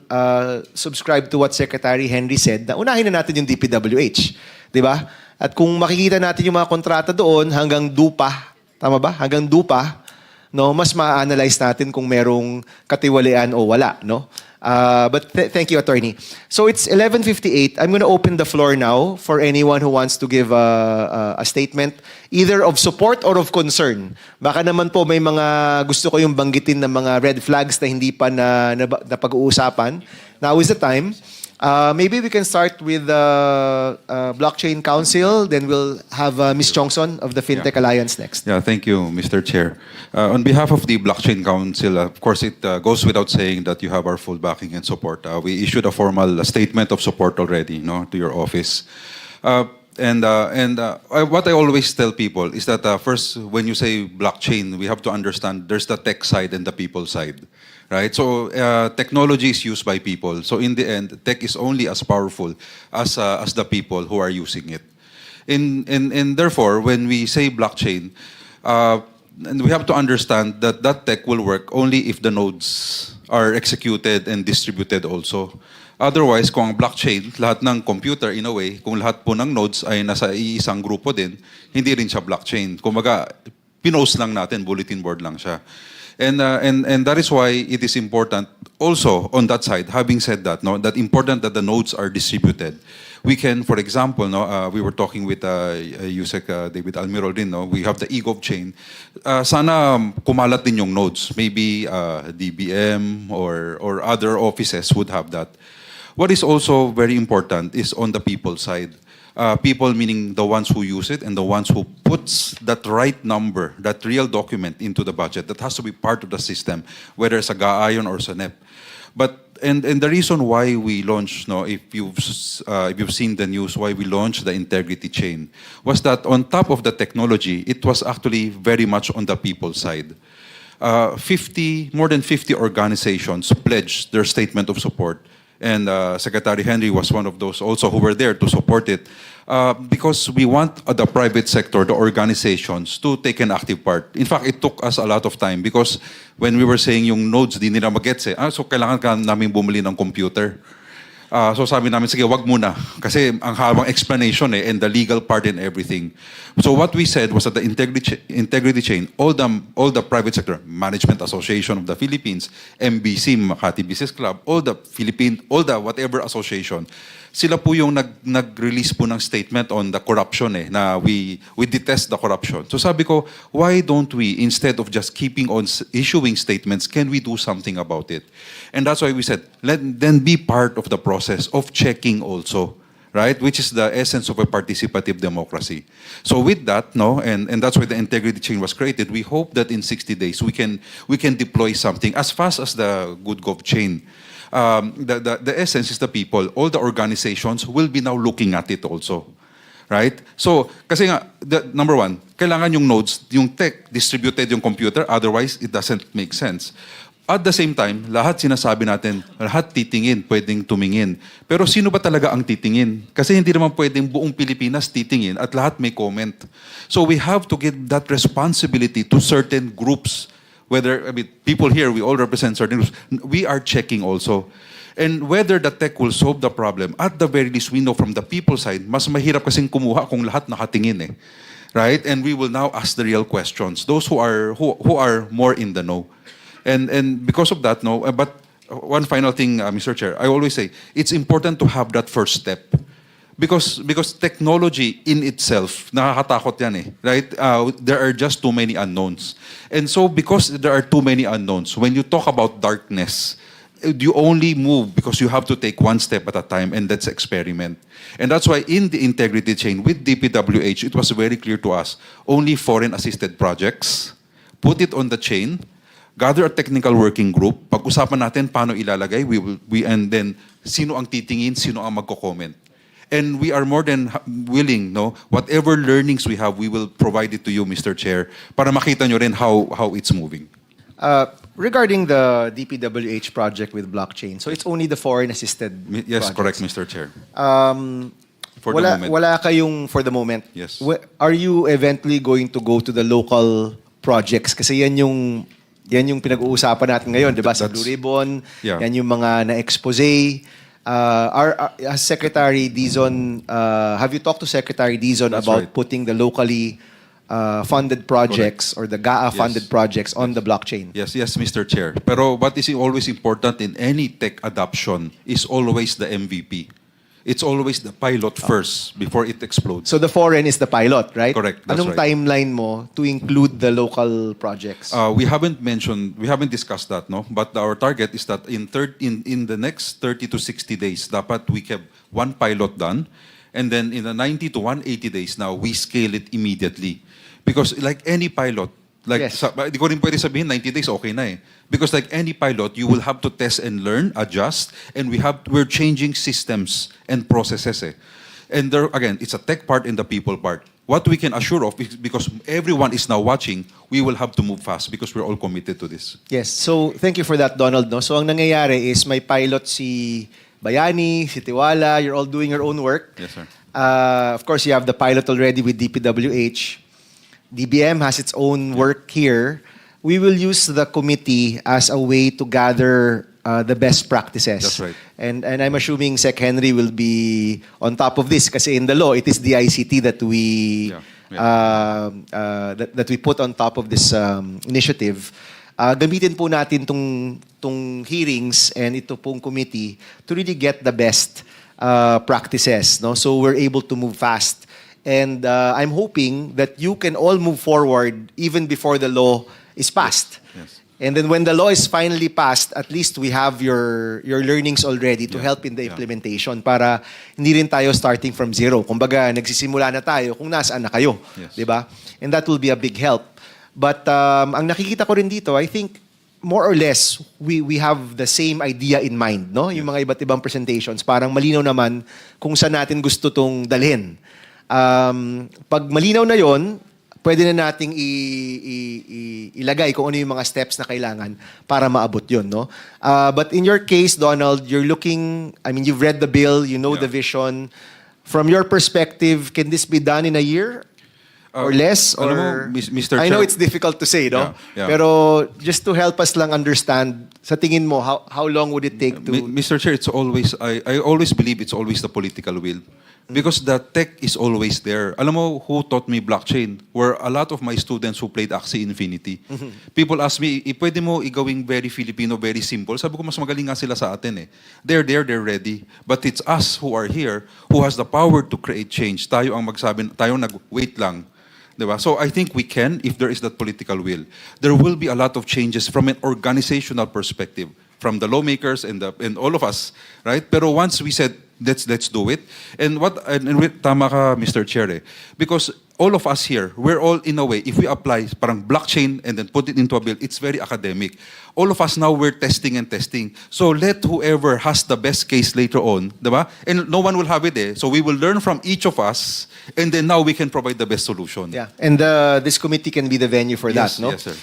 subscribe to what Secretary Henry said, na unahin na natin yung DPWH. Di ba? At kung makikita natin yung mga kontrata doon hanggang DUPA, tama ba? Hanggang DUPA, no, mas ma-analyze natin kung merong katiwalian o wala, no? But thank you, Attorney. So it's 11:58. I'm going to open the floor now for anyone who wants to give a statement, either of support or of concern. Baka naman po may mga gusto ko yung banggitin ng mga red flags na hindi pa na pag-uusapan. Now is the time. Maybe we can start with the Blockchain Council, then we'll have Ms. Chongson of the FinTech Alliance next. Yeah, thank you, Mr. Chair. On behalf of the Blockchain Council, of course, it goes without saying that you have our full backing and support. We issued a formal statement of support already, to your office. What I always tell people is that first, when you say blockchain, we have to understand there's the tech side and the people side. Right? So technology is used by people. So in the end, tech is only as powerful as the people who are using it. And therefore, when we say blockchain, and we have to understand that that tech will work only if the nodes are executed and distributed also. Otherwise, kung ang blockchain, lahat ng computer in a way, kung lahat po ng nodes ay nasa iisang grupo din, hindi rin siya blockchain. Kumbaga, pinost lang natin, bulletin board lang siya. And that is why it is important also on that side, having said that, that important that the nodes are distributed. We can, for example, we were talking with Yusek David Almirol din, we have the eGov chain. Sana kumalat din yung nodes. Maybe DBM or other offices would have that. What is also very important is on the people side. People meaning the ones who use it and the ones who puts that right number, that real document into the budget. That has to be part of the system, whether it's a GAAYON or SANEP. But and the reason why we launched, if you've seen the news, why we launched the integrity chain, was that on top of the technology, it was actually very much on the people side. More than 50 organizations pledged their statement of support. And Secretary Henry was one of those also who were there to support it. Because we want the private sector, the organizations, to take an active part. In fact, it took us a lot of time because when we were saying yung nodes, di nila magets so kailangan ka namin bumili ng computer. So sabi namin, sige, wag muna. Kasi ang habang explanation and the legal part and everything. So what we said was that the integrity chain, all the private sector, Management Association of the Philippines, MBC, Makati Business Club, all the whatever association, sila po yung nag-release po ng statement on the corruption na we detest the corruption. So sabi ko, why don't we, instead of just keeping on issuing statements, can we do something about it? And that's why we said, then be part of the process of checking also, right? Which is the essence of a participative democracy. So with that, and that's why the integrity chain was created, we hope that in 60 days we can deploy something as fast as the Good Gov chain. The essence is the people. All the organizations will be now looking at it also. Right? So, kasi nga, number one, kailangan yung nodes, yung tech, distributed yung computer, otherwise it doesn't make sense. At the same time, lahat sinasabi natin, lahat titingin, pwedeng tumingin. Pero sino ba talaga ang titingin? Kasi hindi naman pwedeng buong Pilipinas titingin at lahat may comment. So we have to give that responsibility to certain groups. People here, we all represent certain groups. We are checking also. And whether the tech will solve the problem, at the very least, we know from the people side, mas mahirap kasing kumuha kung lahat nakatingin Right? And we will now ask the real questions. Those who are more in the know. And because of that, but one final thing, Mr. Chair, I always say, it's important to have that first step. Because technology in itself, nakakatakot yan right? There are just too many unknowns. And so because there are too many unknowns, when you talk about darkness, you only move because you have to take one step at a time, and that's experiment. And that's why in the integrity chain with DPWH, it was very clear to us, only foreign-assisted projects, put it on the chain, gather a technical working group, pag-usapan natin paano ilalagay, and then sino ang titingin, sino ang magko-comment. And we are more than willing, whatever learnings we have, we will provide it to you, Mr. Chair, para makita nyo rin how it's moving. Regarding the DPWH project with blockchain, so it's only the foreign-assisted Yes, projects. correct, Mr. Chair. For wala, the moment. Wala kayong for the moment. Yes. Are you eventually going to go to the local projects kasi yan yung pinag-uusapan natin ngayon, 'di ba? Sa Blue That's- Ribbon, yeah. yan yung mga na-expose. As Secretary Dizon, have you talked to Secretary Dizon That's about right. putting the locally funded projects or the GAA funded Yes. projects on the blockchain? Yes, Mr. Chair. Pero what is always important in any tech adoption is always the MVP. It's always the pilot first before it explodes. So the foreign is the pilot, right? Correct, that's Anong right. timeline mo to include the local projects? We haven't discussed that, no? But our target is that in the next 30 to 60 days, dapat we have one pilot done, and then in the 90 to 180 days now, we scale it immediately. Because like any pilot, Yes. di ko rin pwede sabihin 90 days okay na eh. Because like any pilot, you will have to test and learn, adjust, and we're changing systems and processes eh. And there again, it's a tech part and the people part. What we can assure of is because everyone is now watching, we will have to move fast because we're all committed to this. Yes. So thank you for that, Donald. No? So ang nangyayari is may pilot si Bayani, si Tiwala, you're all doing your own work. Yes, sir. Of course, you have the pilot already with DPWH. DBM has its own work here. We will use the committee as a way to gather the best practices. That's right. And I'm assuming Sec Henry will be on top of this kasi in the law, it is the ICT that we that we put on top of this initiative. Gamitin po natin tong hearings and ito pong committee to really get the best practices, no? So we're able to move fast. And I'm hoping that you can all move forward even before the law is passed. Yes. And then when the law is finally passed, at least we have your learnings already to help in the implementation para hindi rin tayo starting from zero. Kumbaga, nagsisimula na tayo kung nasaan na kayo. Yes. Di ba? And that will be a big help. But ang nakikita ko rin dito, I think more or less we have the same idea in mind, no? Yung mga iba't ibang presentations, parang malinaw naman kung saan natin gusto tong dalhin. Pag malinaw na yon, pwede na nating ilagay kung ano yung mga steps na kailangan para maabot yon, no? But in your case, Donald, you're looking, I mean, you've read the bill, you know the vision. From your perspective, can this be done in a year? Or less? alam mo, Or Mr. I know Chair- it's difficult to say, no? Yeah. Pero just to help us lang understand, sa tingin mo, how long would it take to... Mr. Chair, it's always I always believe it's always the political will. Because the tech is always there. Alam mo who taught me blockchain? Were a lot of my students who played Axie Infinity. People ask me, pwede mo igawing very Filipino, very simple? Sabi ko, mas magaling nga sila sa atin eh. They're there, they're ready. But it's us who are here who has the power to create change. Tayo ang magsabi, tayo nag-wait lang. Diba? So I think we can, if there is that political will. There will be a lot of changes from an organizational perspective, from the lawmakers and all of us, right? Pero once we said, let's do it. And tama ka, Mr. Chair, eh. Because all of us here, we're all in a way, if we apply parang blockchain and then put it into a bill, it's very academic. All of us now, we're testing and testing. So let whoever has the best case later on, diba? And no one will have it eh. So we will learn from each of us and then now we can provide the best solution. Yeah. And this committee can be the venue for Yes, that, no? yes, sir.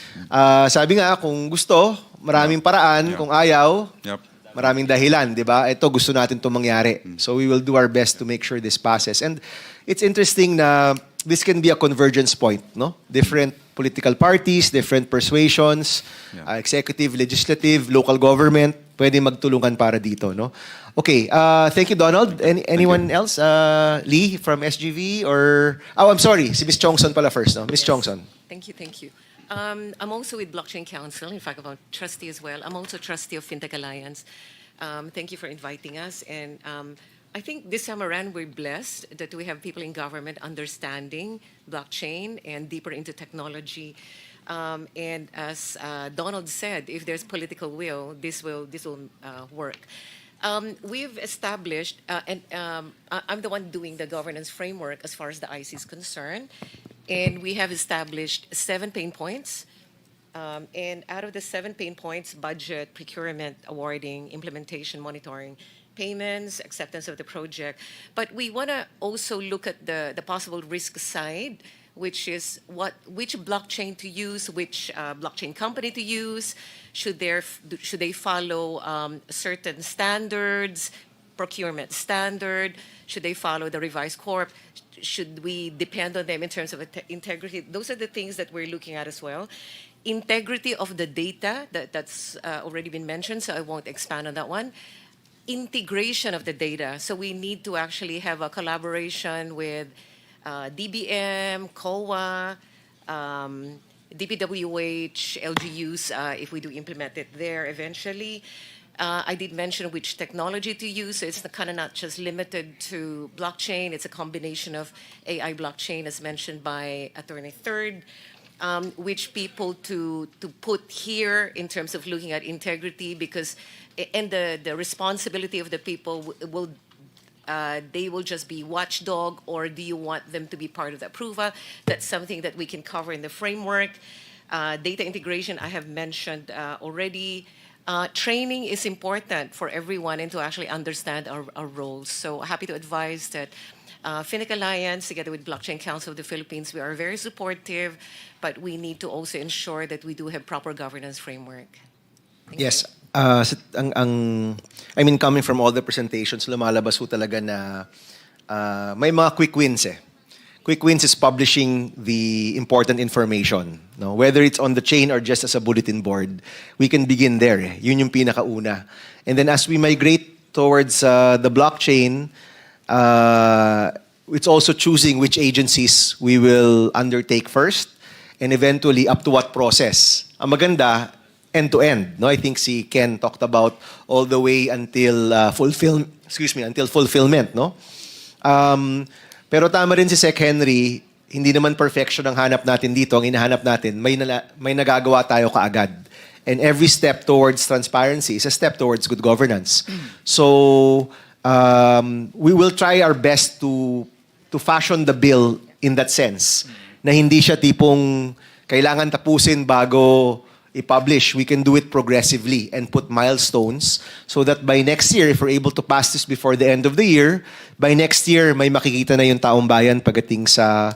Sabi nga, kung gusto, maraming paraan. Yeah. Kung ayaw, Yep. maraming dahilan, di ba? Ito, gusto natin itong mangyari. So we will do our best to make sure this passes. And it's interesting na this can be a convergence point, no? Different political parties, different persuasions, executive, legislative, local government, pwede magtulungan para dito, no? Okay, thank you, Donald. Anyone else? Lee from SGV or... Oh, I'm sorry, si Ms. Chongson pala first, no? Ms. Chongson. Thank you. I'm also with Blockchain Council. In fact, I'm a trustee as well. I'm also trustee of FinTech Alliance. Thank you for inviting us. And I think this time around, we're blessed that we have people in government understanding blockchain and deeper into technology. And as Donald said, if there's political will, this will work. We've established, and I'm the one doing the governance framework as far as the IC is concerned. And we have established 7 pain points. And out of the 7 pain points, budget, procurement, awarding, implementation, monitoring, payments, acceptance of the project. But we want to also look at the possible risk side, which is which blockchain to use, which blockchain company to use, should they follow certain standards, procurement standard? Should they follow the revised corp? Should we depend on them in terms of integrity? Those are the things that we're looking at as well. Integrity of the data, that's already been mentioned, so I won't expand on that one. Integration of the data. So we need to actually have a collaboration with DBM, COA, DPWH, LGUs, if we do implement it there eventually. I did mention which technology to use. So it's kind of not just limited to blockchain. It's a combination of AI blockchain, as mentioned by Attorney Third. Which people to put here in terms of looking at integrity, because and the responsibility of the people will they will just be watchdog, or do you want them to be part of the approval? That's something that we can cover in the framework. Data integration, I have mentioned already. Training is important for everyone and to actually understand our roles. So happy to advise that FinTech Alliance, together with Blockchain Council of the Philippines, we are very supportive, but we need to also ensure that we do have proper governance framework. Thank Yes. you. I mean, coming from all the presentations, lumalabas ho talaga na may mga quick wins eh. Quick wins is publishing the important information. No? Whether it's on the chain or just as a bulletin board, we can begin there. Eh. Yun yung pinakauna. And then as we migrate towards the blockchain, it's also choosing which agencies we will undertake first and eventually up to what process. Ang maganda, end-to-end. No? I think si Ken talked about all the way until until fulfillment. No? Pero tama rin si Sec Henry, hindi naman perfection ang hanap natin dito. Ang hinahanap natin, may nagagawa tayo kaagad. And every step towards transparency is a step towards good governance. So, we will try our best to fashion the bill in that sense. Na hindi siya tipong kailangan tapusin bago i-publish. We can do it progressively and put milestones so that by next year, if we're able to pass this before the end of the year, by next year, may makikita na yung taong bayan pagdating sa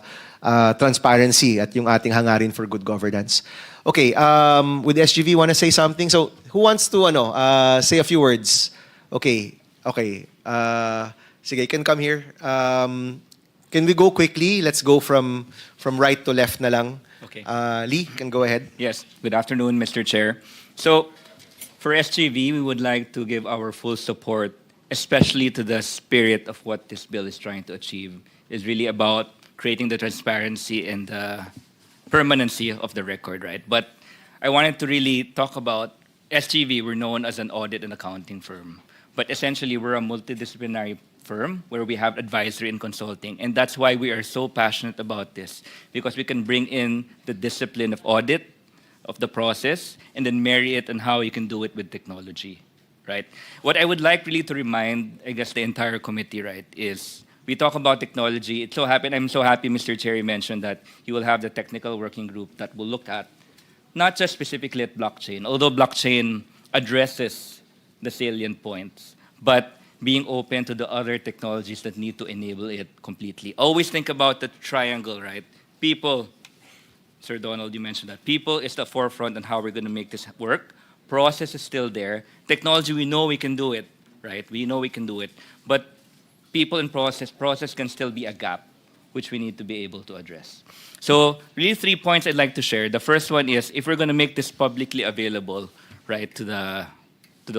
transparency at yung ating hangarin for good governance. Okay, with SGV, want to say something? So, who wants to say a few words? Okay. Sige, you can come here. Can we go quickly? Let's go from right to left na lang. Okay. Lee, can go ahead. Yes. Good afternoon, Mr. Chair. So, for SGV, we would like to give our full support, especially to the spirit of what this bill is trying to achieve. It's really about creating the transparency and the permanency of the record, right? But I wanted to really talk about SGV. We're known as an audit and accounting firm. But essentially, we're a multidisciplinary firm where we have advisory and consulting. And that's why we are so passionate about this, because we can bring in the discipline of audit, of the process, and then marry it and how you can do it with technology, right? What I would like really to remind, I guess, the entire committee, right, is we talk about technology. I'm so happy Mr. Chair mentioned that he will have the technical working group that will look at not just specifically at blockchain, although blockchain addresses the salient points, but being open to the other technologies that need to enable it completely. Always think about the triangle, right? People, Sir Donald, you mentioned that. People is the forefront on how we're going to make this work. Process is still there. Technology, we know we can do it, right? We know we can do it. But people and process can still be a gap, which we need to be able to address. So really 3 points I'd like to share. The first one is, if we're going to make this publicly available, right, to the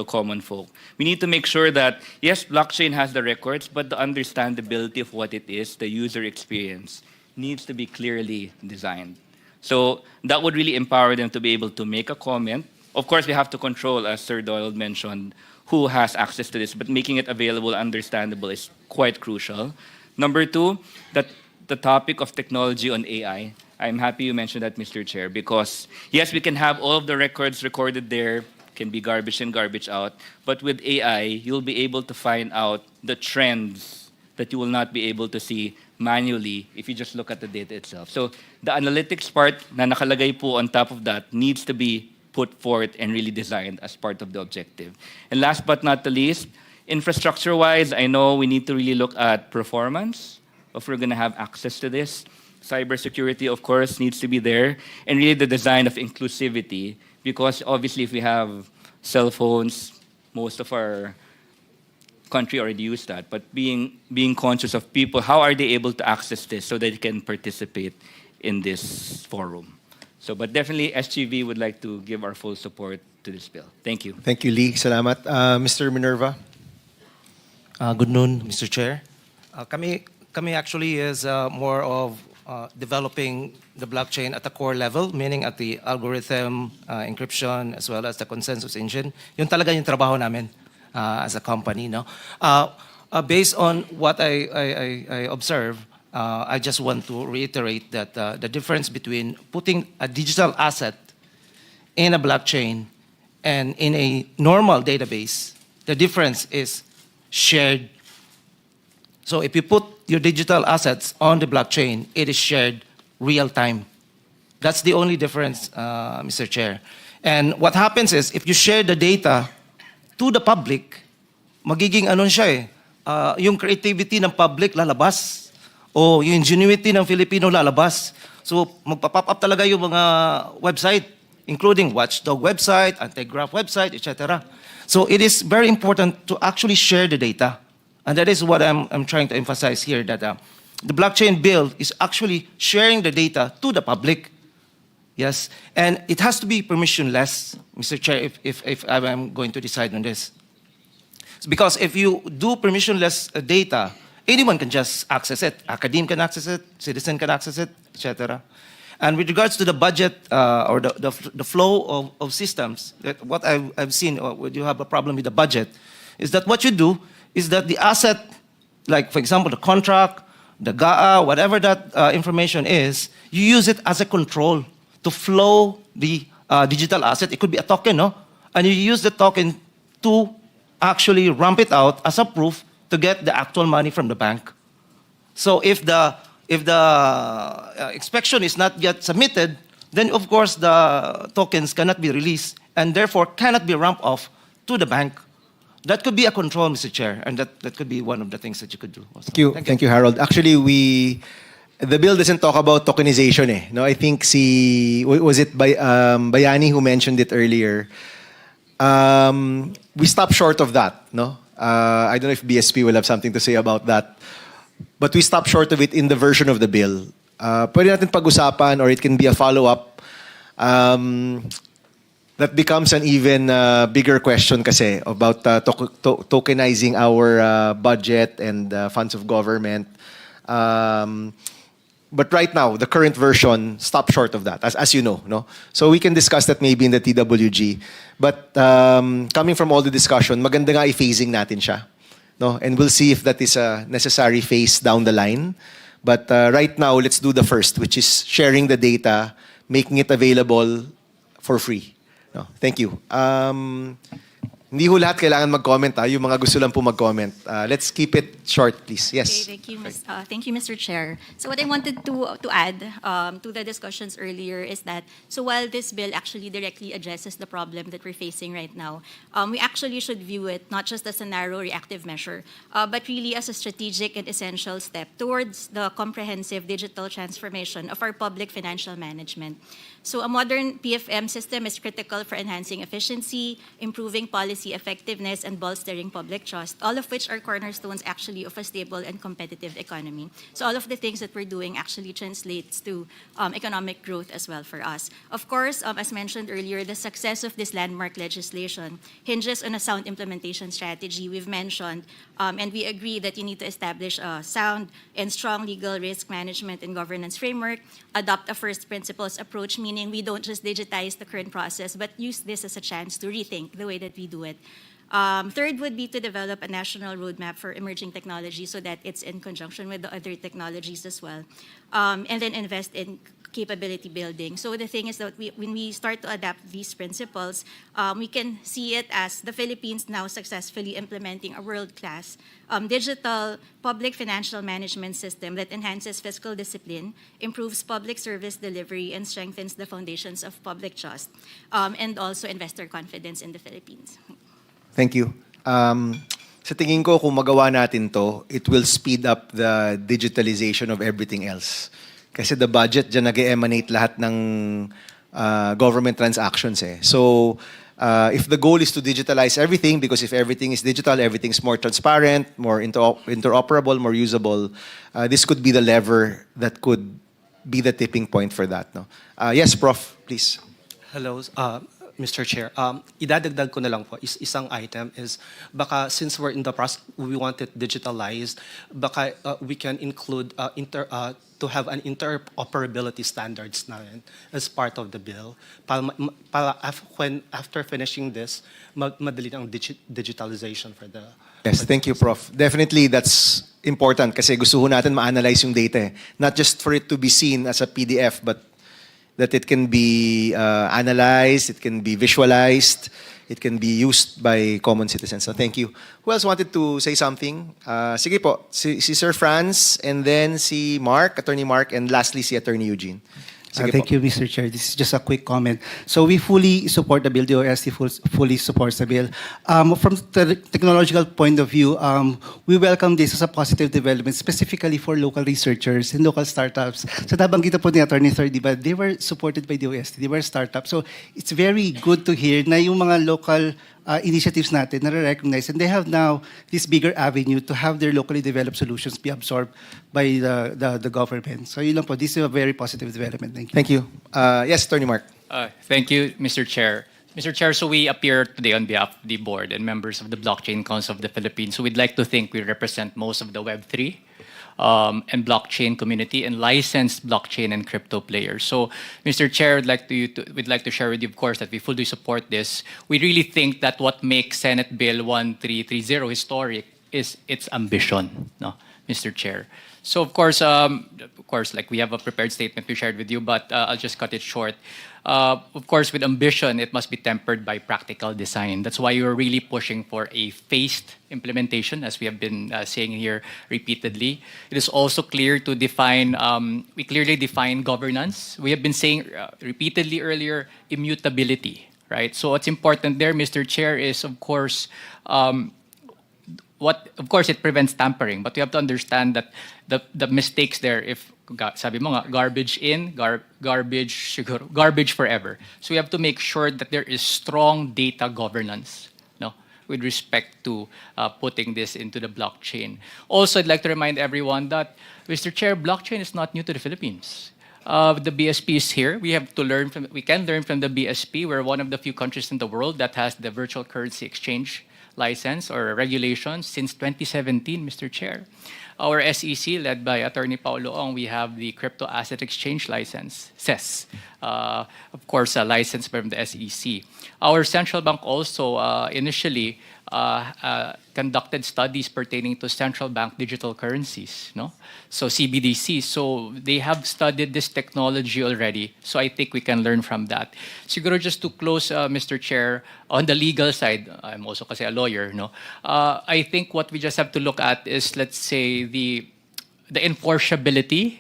common folk, we need to make sure that, yes, blockchain has the records, but the understandability of what it is, the user experience, needs to be clearly designed. So that would really empower them to be able to make a comment. Of course, we have to control, as Sir Donald mentioned, who has access to this, but making it available, understandable is quite crucial. Number two, that the topic of technology on AI, I'm happy you mentioned that, Mr. Chair, because yes, we can have all of the records recorded there, can be garbage in, garbage out. But with AI, you'll be able to find out the trends that you will not be able to see manually if you just look at the data itself. So the analytics part na nakalagay po on top of that needs to be put forth and really designed as part of the objective. And last but not the least, infrastructure-wise, I know we need to really look at performance if we're going to have access to this. Cybersecurity, of course, needs to be there. And really the design of inclusivity, because obviously if we have cell phones, most of our country already use that, but being conscious of people, how are they able to access this so that they can participate in this forum? So, but definitely SGV would like to give our full support to this bill. Thank you. Thank you, Lee. Salamat. Mr. Minerva? Good noon, Mr. Chair. Kami actually is more of developing the blockchain at the core level, meaning at the algorithm, encryption, as well as the consensus engine. Yun talaga yung trabaho namin as a company. No? Based on what I observe, I just want to reiterate that the difference between putting a digital asset in a blockchain and in a normal database, the difference is shared. So if you put your digital assets on the blockchain, it is shared real time. That's the only difference, Mr. Chair. And what happens is, if you share the data to the public, magiging ano siya yung creativity ng public lalabas, o yung ingenuity ng Filipino lalabas. So magpa-pop up talaga yung mga website, including watchdog website, anti-graft website, etc. So it is very important to actually share the data. And that is what I'm trying to emphasize here, that the blockchain bill is actually sharing the data to the public. Yes, and it has to be permissionless, Mr. Chair, if I'm going to decide on this. Because if you do permissionless data, anyone can just access it. Academe can access it, citizen can access it, etc. And with regards to the budget or the flow of systems, what I've seen, or when you have a problem with the budget, is that what you do is that the asset, like for example the contract, the GAA, whatever that information is, you use it as a control to flow the digital asset. It could be a token, no? And you use the token to actually ramp it out as a proof to get the actual money from the bank. So if the inspection is not yet submitted, then of course the tokens cannot be released and therefore cannot be ramped off to the bank. That could be a control, Mr. Chair, and that could be one of the things that you could do. Also. Thank you, Harold. Actually, the bill doesn't talk about tokenization. No, I think was it Bayani who mentioned it earlier. We stop short of that. No, I don't know if BSP will have something to say about that, but we stop short of it in the version of the bill. Pwede natin pag-usapan, or it can be a follow-up. That becomes an even bigger question kasi about tokenizing our budget and funds of government. But right now, the current version stops short of that, as you know. No? So we can discuss that maybe in the TWG. But coming from all the discussion, maganda nga i-phasing natin siya. No? And we'll see if that is a necessary phase down the line. But right now, let's do the first, which is sharing the data, making it available for free. No, thank you. Hindi ho lahat kailangan mag-comment. Yung mga gusto lang po mag-comment. Let's keep it short, please. Yes. Okay, thank you, Mr. Chair. So what I wanted to add to the discussions earlier is that, so while this bill actually directly addresses the problem that we're facing right now, we actually should view it not just as a narrow reactive measure, but really as a strategic and essential step towards the comprehensive digital transformation of our public financial management. So a modern PFM system is critical for enhancing efficiency, improving policy effectiveness, and bolstering public trust, all of which are cornerstones actually of a stable and competitive economy. So all of the things that we're doing actually translates to economic growth as well for us. Of course, as mentioned earlier, the success of this landmark legislation hinges on a sound implementation strategy. We've mentioned, and we agree that you need to establish a sound and strong legal risk management and governance framework, adopt a first principles approach, meaning we don't just digitize the current process, but use this as a chance to rethink the way that we do it. Third would be to develop a national roadmap for emerging technology so that it's in conjunction with the other technologies as well. And then invest in capability building. So the thing is that when we start to adapt these principles, we can see it as the Philippines now successfully implementing a world-class digital public financial management system that enhances fiscal discipline, improves public service delivery, and strengthens the foundations of public trust, and also investor confidence in the Philippines. Thank you. Sa tingin ko, kung magawa natin to, it will speed up the digitalization of everything else. Kasi the budget, dyan nag-emanate lahat ng government transactions. So, If the goal is to digitalize everything, because if everything is digital, everything's more transparent, more interoperable, more usable, this could be the lever that could be the tipping point for that. No? Yes, Prof, please. Hello, Mr. Chair. Idadagdag ko na lang po, isang item is, baka since we're in the process, we want it digitalized, baka we can include to have an interoperability standards na rin as part of the bill. After finishing this, madali ang digitalization for the... Yes, thank you, Prof. Definitely, that's important kasi gusto ho natin ma-analyze yung data. Not just for it to be seen as a PDF, but that it can be analyzed, it can be visualized, it can be used by common citizens. So thank you. Who else wanted to say something? Sige po, si Sir Franz, and then si Mark, Attorney Mark, and lastly si Attorney Eugene. Sige Thank po. you, Mr. Chair. This is just a quick comment. So we fully support the bill. The OST fully supports the bill. From the technological point of view, we welcome this as a positive development, specifically for local researchers and local startups. So nabanggit po ni Attorney Third, diba, they were supported by the OST. They were startups. So it's very good to hear na yung mga local initiatives natin na-recognize, and they have now this bigger avenue to have their locally developed solutions be absorbed by the government. So yun lang po, this is a very positive development. Thank you. Thank you. Yes, Attorney Mark. Thank you, Mr. Chair. Mr. Chair, so we appear today on behalf of the board and members of the Blockchain Council of the Philippines. So we'd like to think we represent most of the Web3 and blockchain community and licensed blockchain and crypto players. So, Mr. Chair, we'd like to share with you, of course, that we fully support this. We really think that what makes Senate Bill 1330 historic is its ambition, no, Mr. Chair. So, of course, like we have a prepared statement we shared with you, but I'll just cut it short. Of course, with ambition, it must be tempered by practical design. That's why we're really pushing for a phased implementation, as we have been saying here repeatedly. It is also clear to define, we clearly define governance. We have been saying repeatedly earlier, immutability, right? So what's important there, Mr. Chair, is of course, of course, it prevents tampering, but you have to understand that the mistakes there, if sabi mo nga, garbage in, garbage forever. So we have to make sure that there is strong data governance, no, with respect to putting this into the blockchain. Also, I'd like to remind everyone that, Mr. Chair, blockchain is not new to the Philippines. The BSP is here. We can learn from the BSP. We're one of the few countries in the world that has the virtual currency exchange license or regulation since 2017, Mr. Chair. Our SEC, led by Attorney Paulo Ong, we have the Crypto Asset Exchange License, CES. Of course, a license from the SEC. Our central bank also initially conducted studies pertaining to central bank digital currencies, no? So CBDC. So they have studied this technology already. So I think we can learn from that. Siguro just to close, Mr. Chair, on the legal side, I'm also kasi a lawyer, no? I think what we just have to look at is, let's say, the enforceability,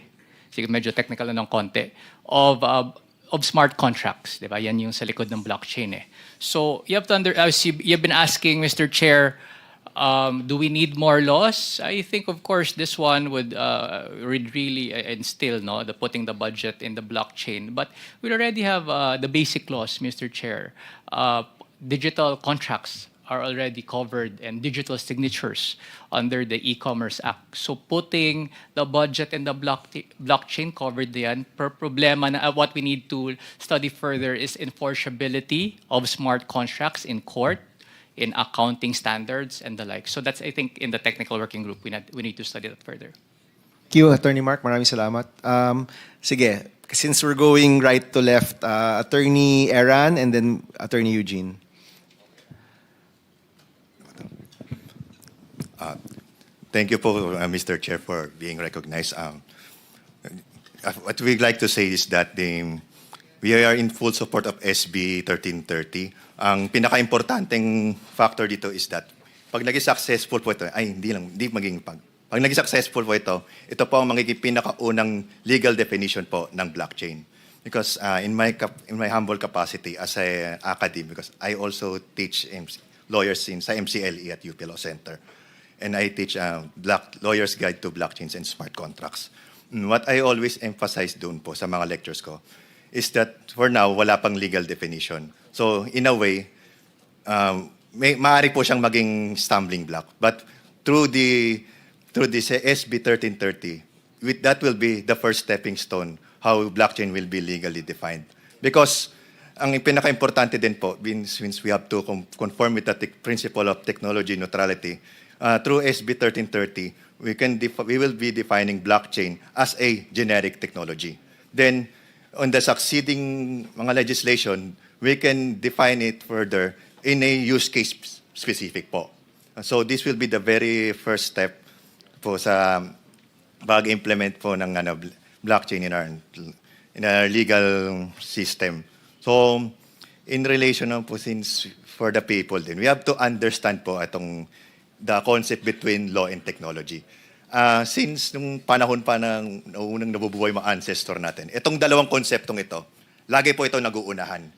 sige medyo technical na ng konti, of smart contracts, di ba? Yan yung sa likod ng blockchain eh. So you have to you've been asking, Mr. Chair, do we need more laws? I think, of course, this one would really instill the putting the budget in the blockchain. But we already have the basic laws, Mr. Chair. Digital contracts are already covered and digital signatures under the E-Commerce Act. So putting the budget in the blockchain covered yan. Per problema na what we need to study further is enforceability of smart contracts in court, in accounting standards and the like. So that's, I think, in the technical working group, we need to study that further. Thank you, Attorney Mark. Maraming salamat. Sige, since we're going right to left, Attorney Eran and then Attorney Eugene. Thank you, Mr. Chair, for being recognized. What we'd like to say is that we are in full support of SB 1330. Ang pinaka-importanting factor dito is that pag naging successful po ito, pag naging successful po ito po ang magiging pinakaunang legal definition po ng blockchain. Because in my humble capacity as an academic, because I also teach lawyers sa MCLE at UP Law Center. And I teach Lawyer's Guide to Blockchains and Smart Contracts. What I always emphasize doon po sa mga lectures ko is that for now, wala pang legal definition. So in a way, maaari po siyang maging stumbling block. But through this SB 1330, that will be the first stepping stone how blockchain will be legally defined. Because ang pinaka-importante din po, since we have to conform with the principle of technology neutrality, through SB 1330, we will be defining blockchain as a generic technology. Then, on the succeeding mga legislation, we can define it further in a use case specific po. So this will be the very first step po sa pag-implement po ng blockchain in our legal system. So, in relation po, since for the people din, we have to understand po the concept between law and technology. Since nung panahon pa ng unang nabubuhay mga ancestor natin, itong dalawang konseptong ito, lagi po ito nag-uunahan.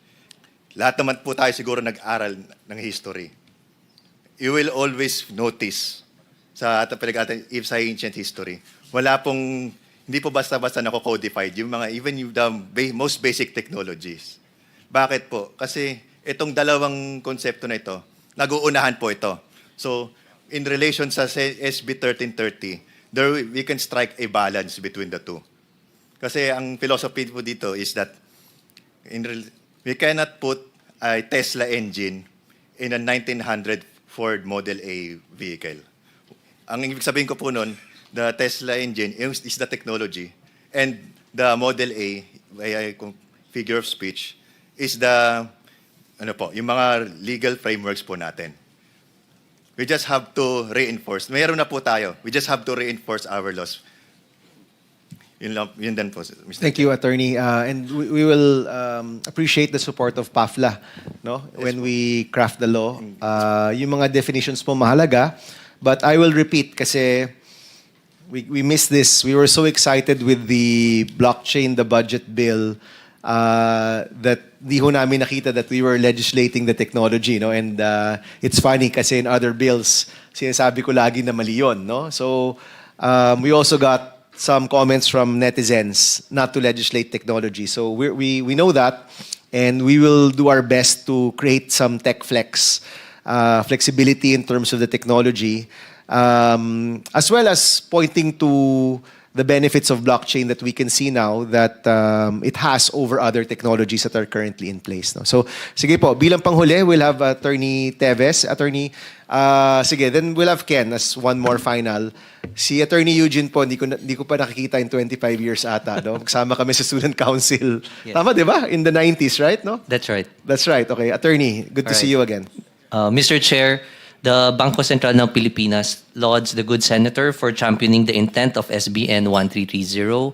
Lahat naman po tayo siguro nag-aral ng history. You will always notice sa ancient history, hindi po basta-basta nako-codified yung mga, even the most basic technologies. Bakit po? Kasi itong dalawang konsepto na ito, nag-uunahan po ito. So, in relation sa SB 1330, we can strike a balance between the two. Kasi ang philosophy po dito is that we cannot put a Tesla engine in a 1900 Ford Model A vehicle. Ang ibig sabihin ko po nun, the Tesla engine is the technology and the Model A, by figure of speech, is yung mga legal frameworks po natin. We just have to reinforce. Mayroon na po tayo. We just have to reinforce our laws. Yun din po, Mr. Thank you, Attorney. And we will appreciate the support of PAFLA when we craft the law. Yung mga definitions po mahalaga. But I will repeat kasi we missed this. We were so excited with the blockchain, the budget bill, that di ho namin nakita that we were legislating the technology, and it's funny kasi in other bills sinasabi ko lagi na mali yun, so we also got some comments from netizens not to legislate technology, so we know that, and we will do our best to create some tech flexibility in terms of the technology, as well as pointing to the benefits of blockchain that we can see now that it has over other technologies that are currently in place. So, sige po, bilang panghuli, we'll have Attorney Teves. Attorney, sige, then we'll have Ken as one more final. Si Attorney Eugene po, hindi ko pa nakikita in 25 years ata. Magsama kami sa Student Council. Yes. Tama, di ba? In the 90s, right? No? That's right. That's right. Okay, Attorney, good to see you again. Mr. Chair, the Bangko Sentral ng Pilipinas lauds the good senator for championing the intent of SBN 1330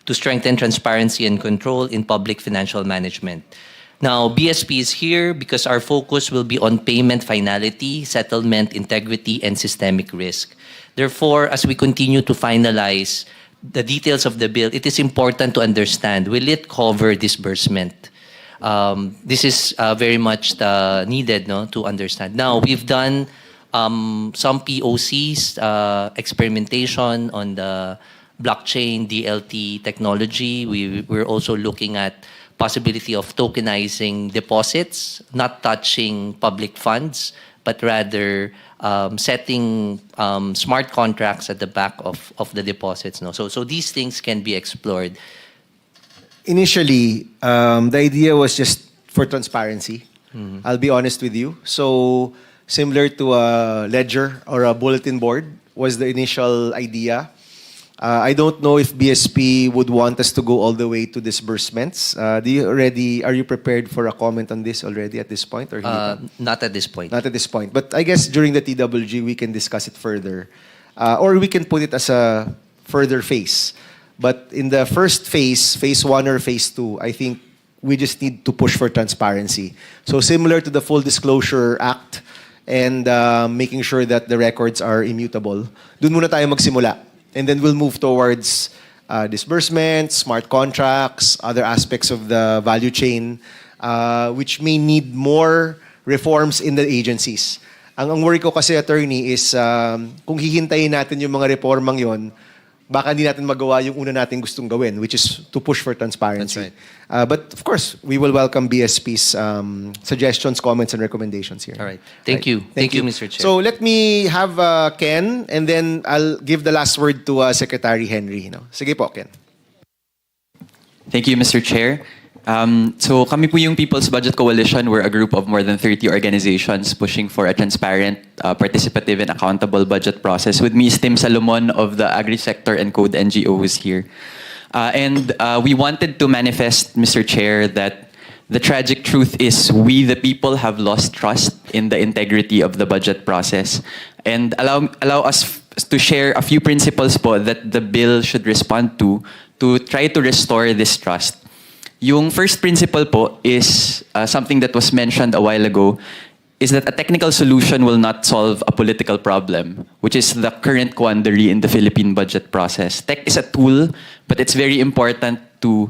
to strengthen transparency and control in public financial management. Now, BSP is here because our focus will be on payment finality, settlement integrity, and systemic risk. Therefore, as we continue to finalize the details of the bill, it is important to understand, will it cover disbursement? This is very much needed to understand. Now, we've done some POCs, experimentation on the blockchain, DLT technology. We're also looking at possibility of tokenizing deposits, not touching public funds, but rather setting smart contracts at the back of the deposits. So these things can be explored. Initially, the idea was just for transparency. I'll be honest with you. So, similar to a ledger or a bulletin board was the initial idea. I don't know if BSP would want us to go all the way to disbursements. Are you prepared for a comment on this already at this point? Or Not at this point. Not at this point. But I guess during the TWG, we can discuss it further. Or we can put it as a further phase. But in the first phase 1 or phase 2, I think we just need to push for transparency. So similar to the Full Disclosure Act and making sure that the records are immutable, dun muna tayo magsimula. And then we'll move towards disbursements, smart contracts, other aspects of the value chain, which may need more reforms in the agencies. Ang worry ko kasi, Attorney, is kung hihintayin natin yung mga reformang yon, baka hindi natin magawa yung una natin gustong gawin, which is to push for transparency. That's right. But of course, we will welcome BSP's suggestions, comments, and recommendations here. All right. Thank you. Thank you, Mr. Chair. So let me have Ken, and then I'll give the last word to Secretary Henry. No? Sige po, Ken. Thank you, Mr. Chair. So kami po yung People's Budget Coalition. We're a group of more than 30 organizations pushing for a transparent, participative, and accountable budget process. With me is Tim Salomon of the Agri-Sector and Code NGO who's here. And we wanted to manifest, Mr. Chair, that the tragic truth is we, the people, have lost trust in the integrity of the budget process. And allow us to share a few principles po that the bill should respond to try to restore this trust. Yung first principle po is something that was mentioned a while ago, is that a technical solution will not solve a political problem, which is the current quandary in the Philippine budget process. Tech is a tool, but it's very important to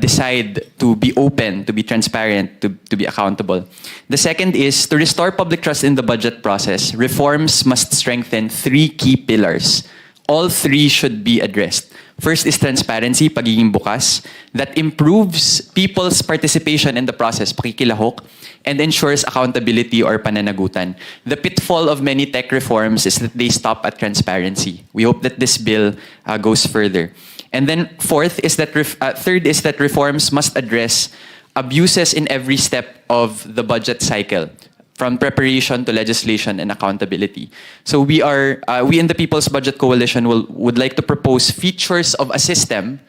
decide to be open, to be transparent, to be accountable. The second is to restore public trust in the budget process. Reforms must strengthen 3 key pillars. All 3 should be addressed. First is transparency, pagiging bukas, that improves people's participation in the process, pakikilahok, and ensures accountability or pananagutan. The pitfall of many tech reforms is that they stop at transparency. We hope that this bill goes further. And then third is that reforms must address abuses in every step of the budget cycle, from preparation to legislation and accountability. So we in the People's Budget Coalition would like to propose features of a system,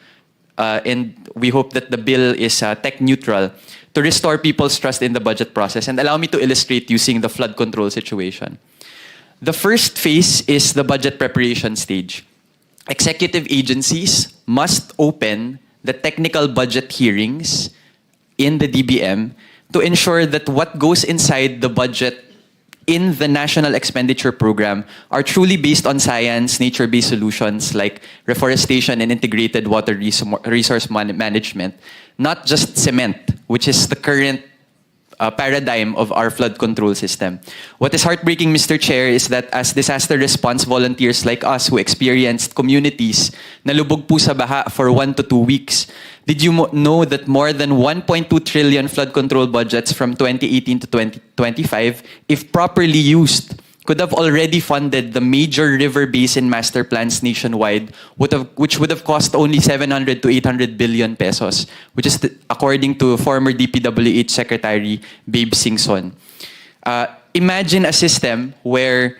and we hope that the bill is tech neutral, to restore people's trust in the budget process. And allow me to illustrate using the flood control situation. The first phase is the budget preparation stage. Executive agencies must open the technical budget hearings in the DBM to ensure that what goes inside the budget in the National Expenditure Program are truly based on science, nature-based solutions like reforestation and integrated water resource management, not just cement, which is the current paradigm of our flood control system. What is heartbreaking, Mr. Chair, is that as disaster response volunteers like us who experienced communities na lubog po sa baha for 1 to 2 weeks, did you know that more than 1.2 trillion flood control budgets from 2018 to 2025, if properly used, could have already funded the major river basin master plans nationwide, which would have cost only 700 to 800 billion pesos, which is according to former DPWH Secretary Babe Singson. Imagine a system where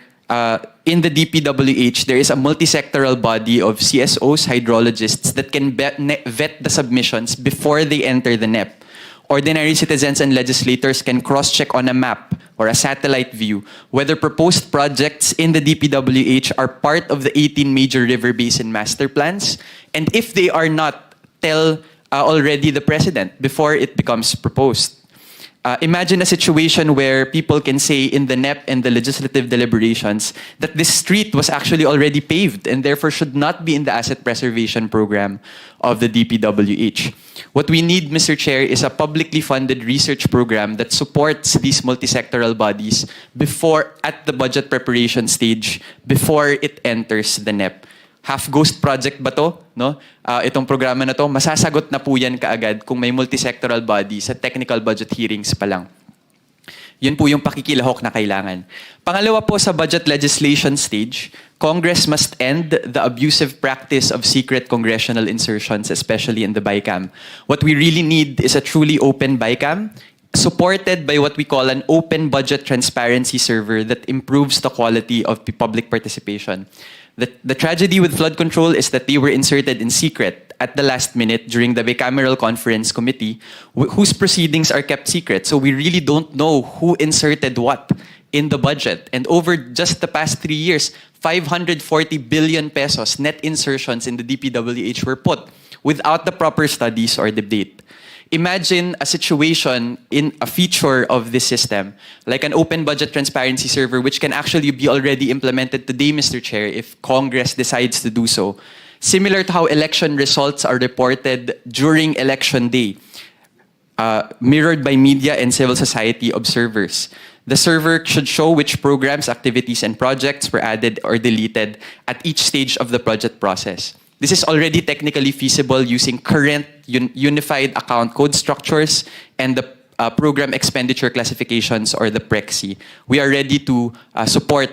in the DPWH, there is a multi-sectoral body of CSOs, hydrologists that can vet the submissions before they enter the NEP. Ordinary citizens and legislators can cross-check on a map or a satellite view whether proposed projects in the DPWH are part of the 18 major river basin master plans, and if they are not, tell already the president before it becomes proposed. Imagine a situation where people can say in the NEP and the legislative deliberations that this street was actually already paved and therefore should not be in the asset preservation program of the DPWH. What we need, Mr. Chair, is a publicly funded research program that supports these multi-sectoral bodies at the budget preparation stage before it enters the NEP. Half-ghost project ba to? No? Itong programa na to, masasagot na po yan kaagad kung may multi-sectoral body sa technical budget hearings pa lang. Yun po yung pakikilahok na kailangan. Pangalawa po sa budget legislation stage, Congress must end the abusive practice of secret congressional insertions, especially in the BICAM. What we really need is a truly open BICAM, supported by what we call an open budget transparency server that improves the quality of public participation. The tragedy with flood control is that they were inserted in secret at the last minute during the bicameral conference committee, whose proceedings are kept secret. So we really don't know who inserted what in the budget. And over just the past 3 years, 540 billion pesos net insertions in the DPWH were put without the proper studies or debate. Imagine a situation in a feature of this system, like an open budget transparency server, which can actually be already implemented today, Mr. Chair, if Congress decides to do so. Similar to how election results are reported during election day. mirrored by media and civil society observers. The server should show which programs, activities, and projects were added or deleted at each stage of the project process. This is already technically feasible using current unified account code structures and the program expenditure classifications, or the PREXI. We are ready to support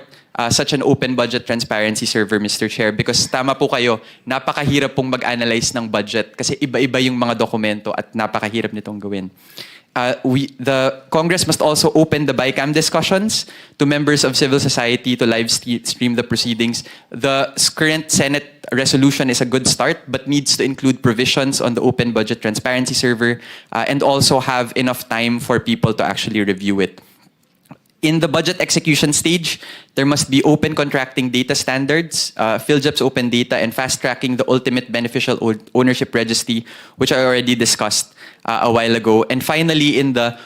such an open budget transparency server, Mr. Chair, because tama po kayo, napakahirap pong mag-analyze ng budget kasi iba-iba yung mga dokumento at napakahirap nitong gawin. The Congress must also open the BICAM discussions to members of civil society to live stream the proceedings. The current Senate resolution is a good start, but needs to include provisions on the open budget transparency server and also have enough time for people to actually review it. In the budget execution stage, there must be open contracting data standards, PhilJEP's open data, and fast-tracking the ultimate beneficial ownership registry, which I already discussed a while ago. And finally, in the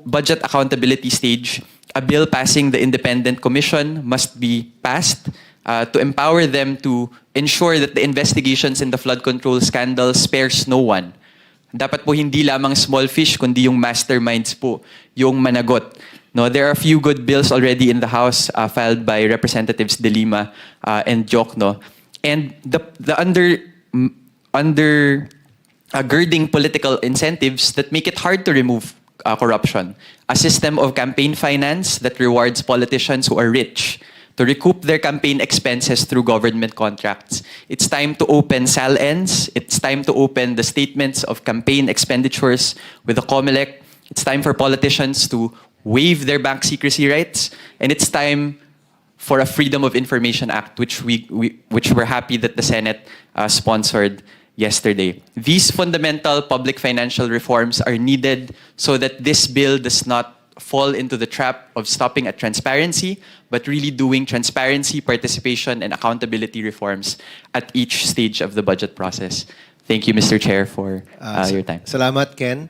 budget accountability stage, a bill passing the independent commission must be passed to empower them to ensure that the investigations in the flood control scandal spares no one. Dapat po hindi lamang small fish, kundi yung masterminds po, yung managot. No, there are a few good bills already in the House filed by Representatives De Lima and Jokno. And the undergirding political incentives that make it hard to remove corruption. A system of campaign finance that rewards politicians who are rich to recoup their campaign expenses through government contracts. It's time to open SALNs. It's time to open the statements of campaign expenditures with the COMELEC. It's time for politicians to waive their bank secrecy rights, and it's time for a Freedom of Information Act, which we're happy that the Senate sponsored yesterday. These fundamental public financial reforms are needed so that this bill does not fall into the trap of stopping at transparency, but really doing transparency, participation, and accountability reforms at each stage of the budget process. Thank you, Mr. Chair, for your time. Salamat, Ken.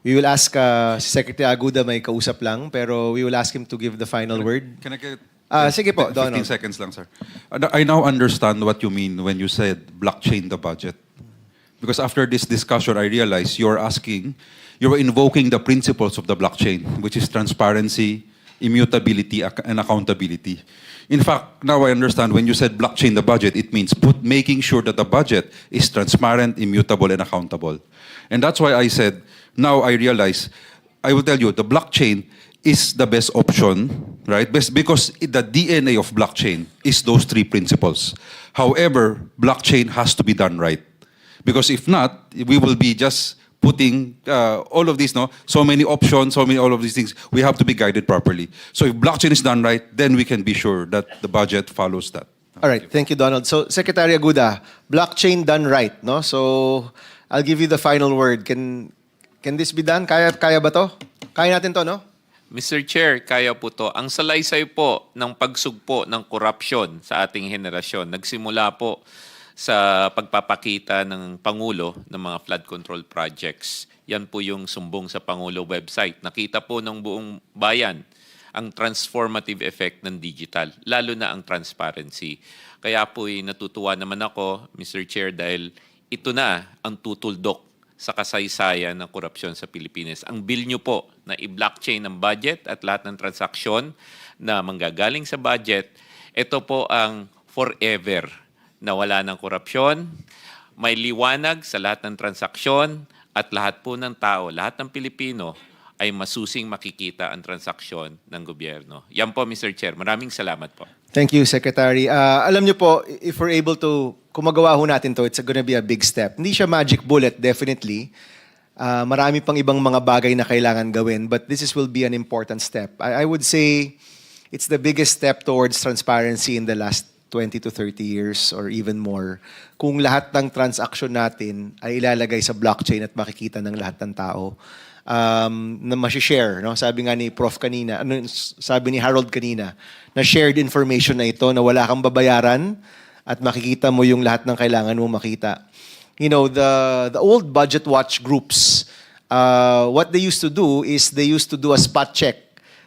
We will ask Secretary Aguda, may kausap lang, pero we will ask him to give the final word. Can I get sige po, 15 Donald. seconds lang, sir. I now understand what you mean when you said blockchain the budget. Because after this discussion, I realize you're invoking the principles of the blockchain, which is transparency, immutability, and accountability. In fact, now I understand when you said blockchain the budget, it means making sure that the budget is transparent, immutable, and accountable. And that's why I said, now I realize, I will tell you, the blockchain is the best option, right? Because the DNA of blockchain is those three principles. However, blockchain has to be done right. Because if not, we will be just putting all of these, so many options, all of these things. We have to be guided properly. So if blockchain is done right, then we can be sure that the budget follows that. All right, thank you, Donald. So, Secretary Aguda, blockchain done right, no? So, I'll give you the final word. Can this be done? Kaya ba to? Kaya natin to, no? Mr. Chair, kaya po to. Ang salaysay po ng pagsugpo ng korupsyon sa ating henerasyon, nagsimula po sa pagpapakita ng Pangulo ng mga flood control projects. Yan po yung sumbong sa Pangulo website. Nakita po ng buong bayan ang transformative effect ng digital, lalo na ang transparency. Kaya po natutuwa naman ako, Mr. Chair, dahil ito na ang tutuldok sa kasaysayan ng korupsyon sa Pilipinas. Ang bill nyo po na i-blockchain ng budget at lahat ng transaksyon na manggagaling sa budget, ito po ang forever na wala ng korupsyon, may liwanag sa lahat ng transaksyon at lahat po ng tao, lahat ng Pilipino ay masusing makikita ang transaksyon ng gobyerno. Yan po, Mr. Chair. Maraming salamat po. Thank you, Secretary. Alam niyo po, if we're able to, kung magawa ho natin to, it's gonna be a big step. Hindi siya magic bullet, definitely. Marami pang ibang mga bagay na kailangan gawin, but will be an important step. I would say it's the biggest step towards transparency in the last 20 to 30 years or even more. Kung lahat ng transaction natin ay ilalagay sa blockchain at makikita ng lahat ng tao, na ma-share, no? Sabi nga ni Prof kanina, sabi ni Harold kanina, na shared information na ito na wala kang babayaran at makikita mo yung lahat ng kailangan mo makita. You know, the old budget watch groups, what they used to do is they used to do a spot check.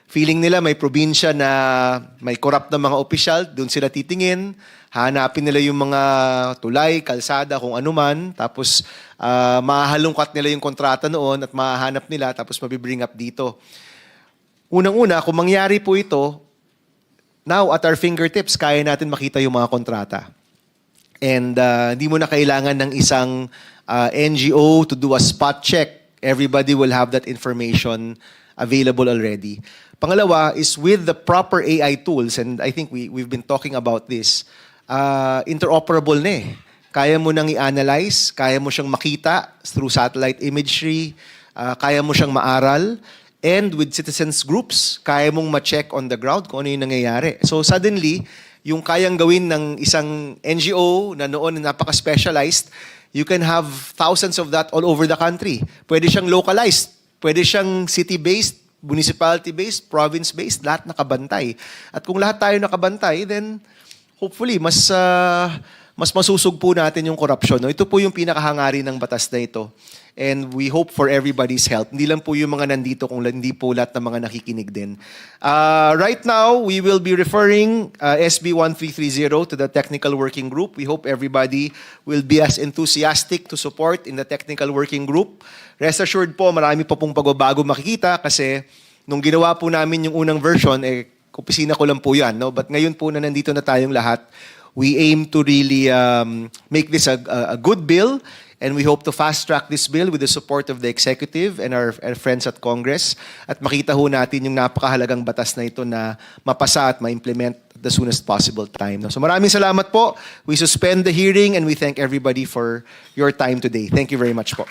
Feeling nila may probinsya na may corrupt na mga opisyal, doon sila titingin. Hanapin nila yung mga tulay, kalsada, kung ano man. Tapos mahalungkat nila yung kontrata noon at mahanap nila tapos mabibring up dito. Unang-una, kung mangyari po ito, now at our fingertips, kaya natin makita yung mga kontrata. And hindi mo na kailangan ng isang NGO to do a spot check. Everybody will have that information available already. Pangalawa is with the proper AI tools, and I think we've been talking about this, interoperable na eh. Kaya mo nang i-analyze, kaya mo siyang makita through satellite imagery, kaya mo siyang maaral, and with citizens groups, kaya mong ma-check on the ground kung ano yung nangyayari. So suddenly, yung kayang gawin ng isang NGO na noon napaka-specialized, you can have thousands of that all over the country. Pwede siyang localized, pwede siyang city-based, municipality-based, province-based, lahat nakabantay. At kung lahat tayo nakabantay, then hopefully mas masusugpo natin yung korupsyon. No? Ito po yung pinakahangarin ng batas na ito. And we hope for everybody's help. Hindi lang po yung mga nandito, kung hindi po lahat ng mga nakikinig din. Right now, we will be referring SB 1330 to the Technical Working Group. We hope everybody will be as enthusiastic to support in the Technical Working Group. Rest assured po, marami pa pong pagbabago makikita kasi nung ginawa po namin yung unang version, opisina ko lang po yan. No? But ngayon po na nandito na tayong lahat, we aim to really make this a good bill. And we hope to fast-track this bill with the support of the executive and our friends at Congress at makita ho natin yung napakahalagang batas na ito na mapasa at ma-implement at the soonest possible time. So maraming salamat po. We suspend the hearing and we thank everybody for your time today. Thank you very much po.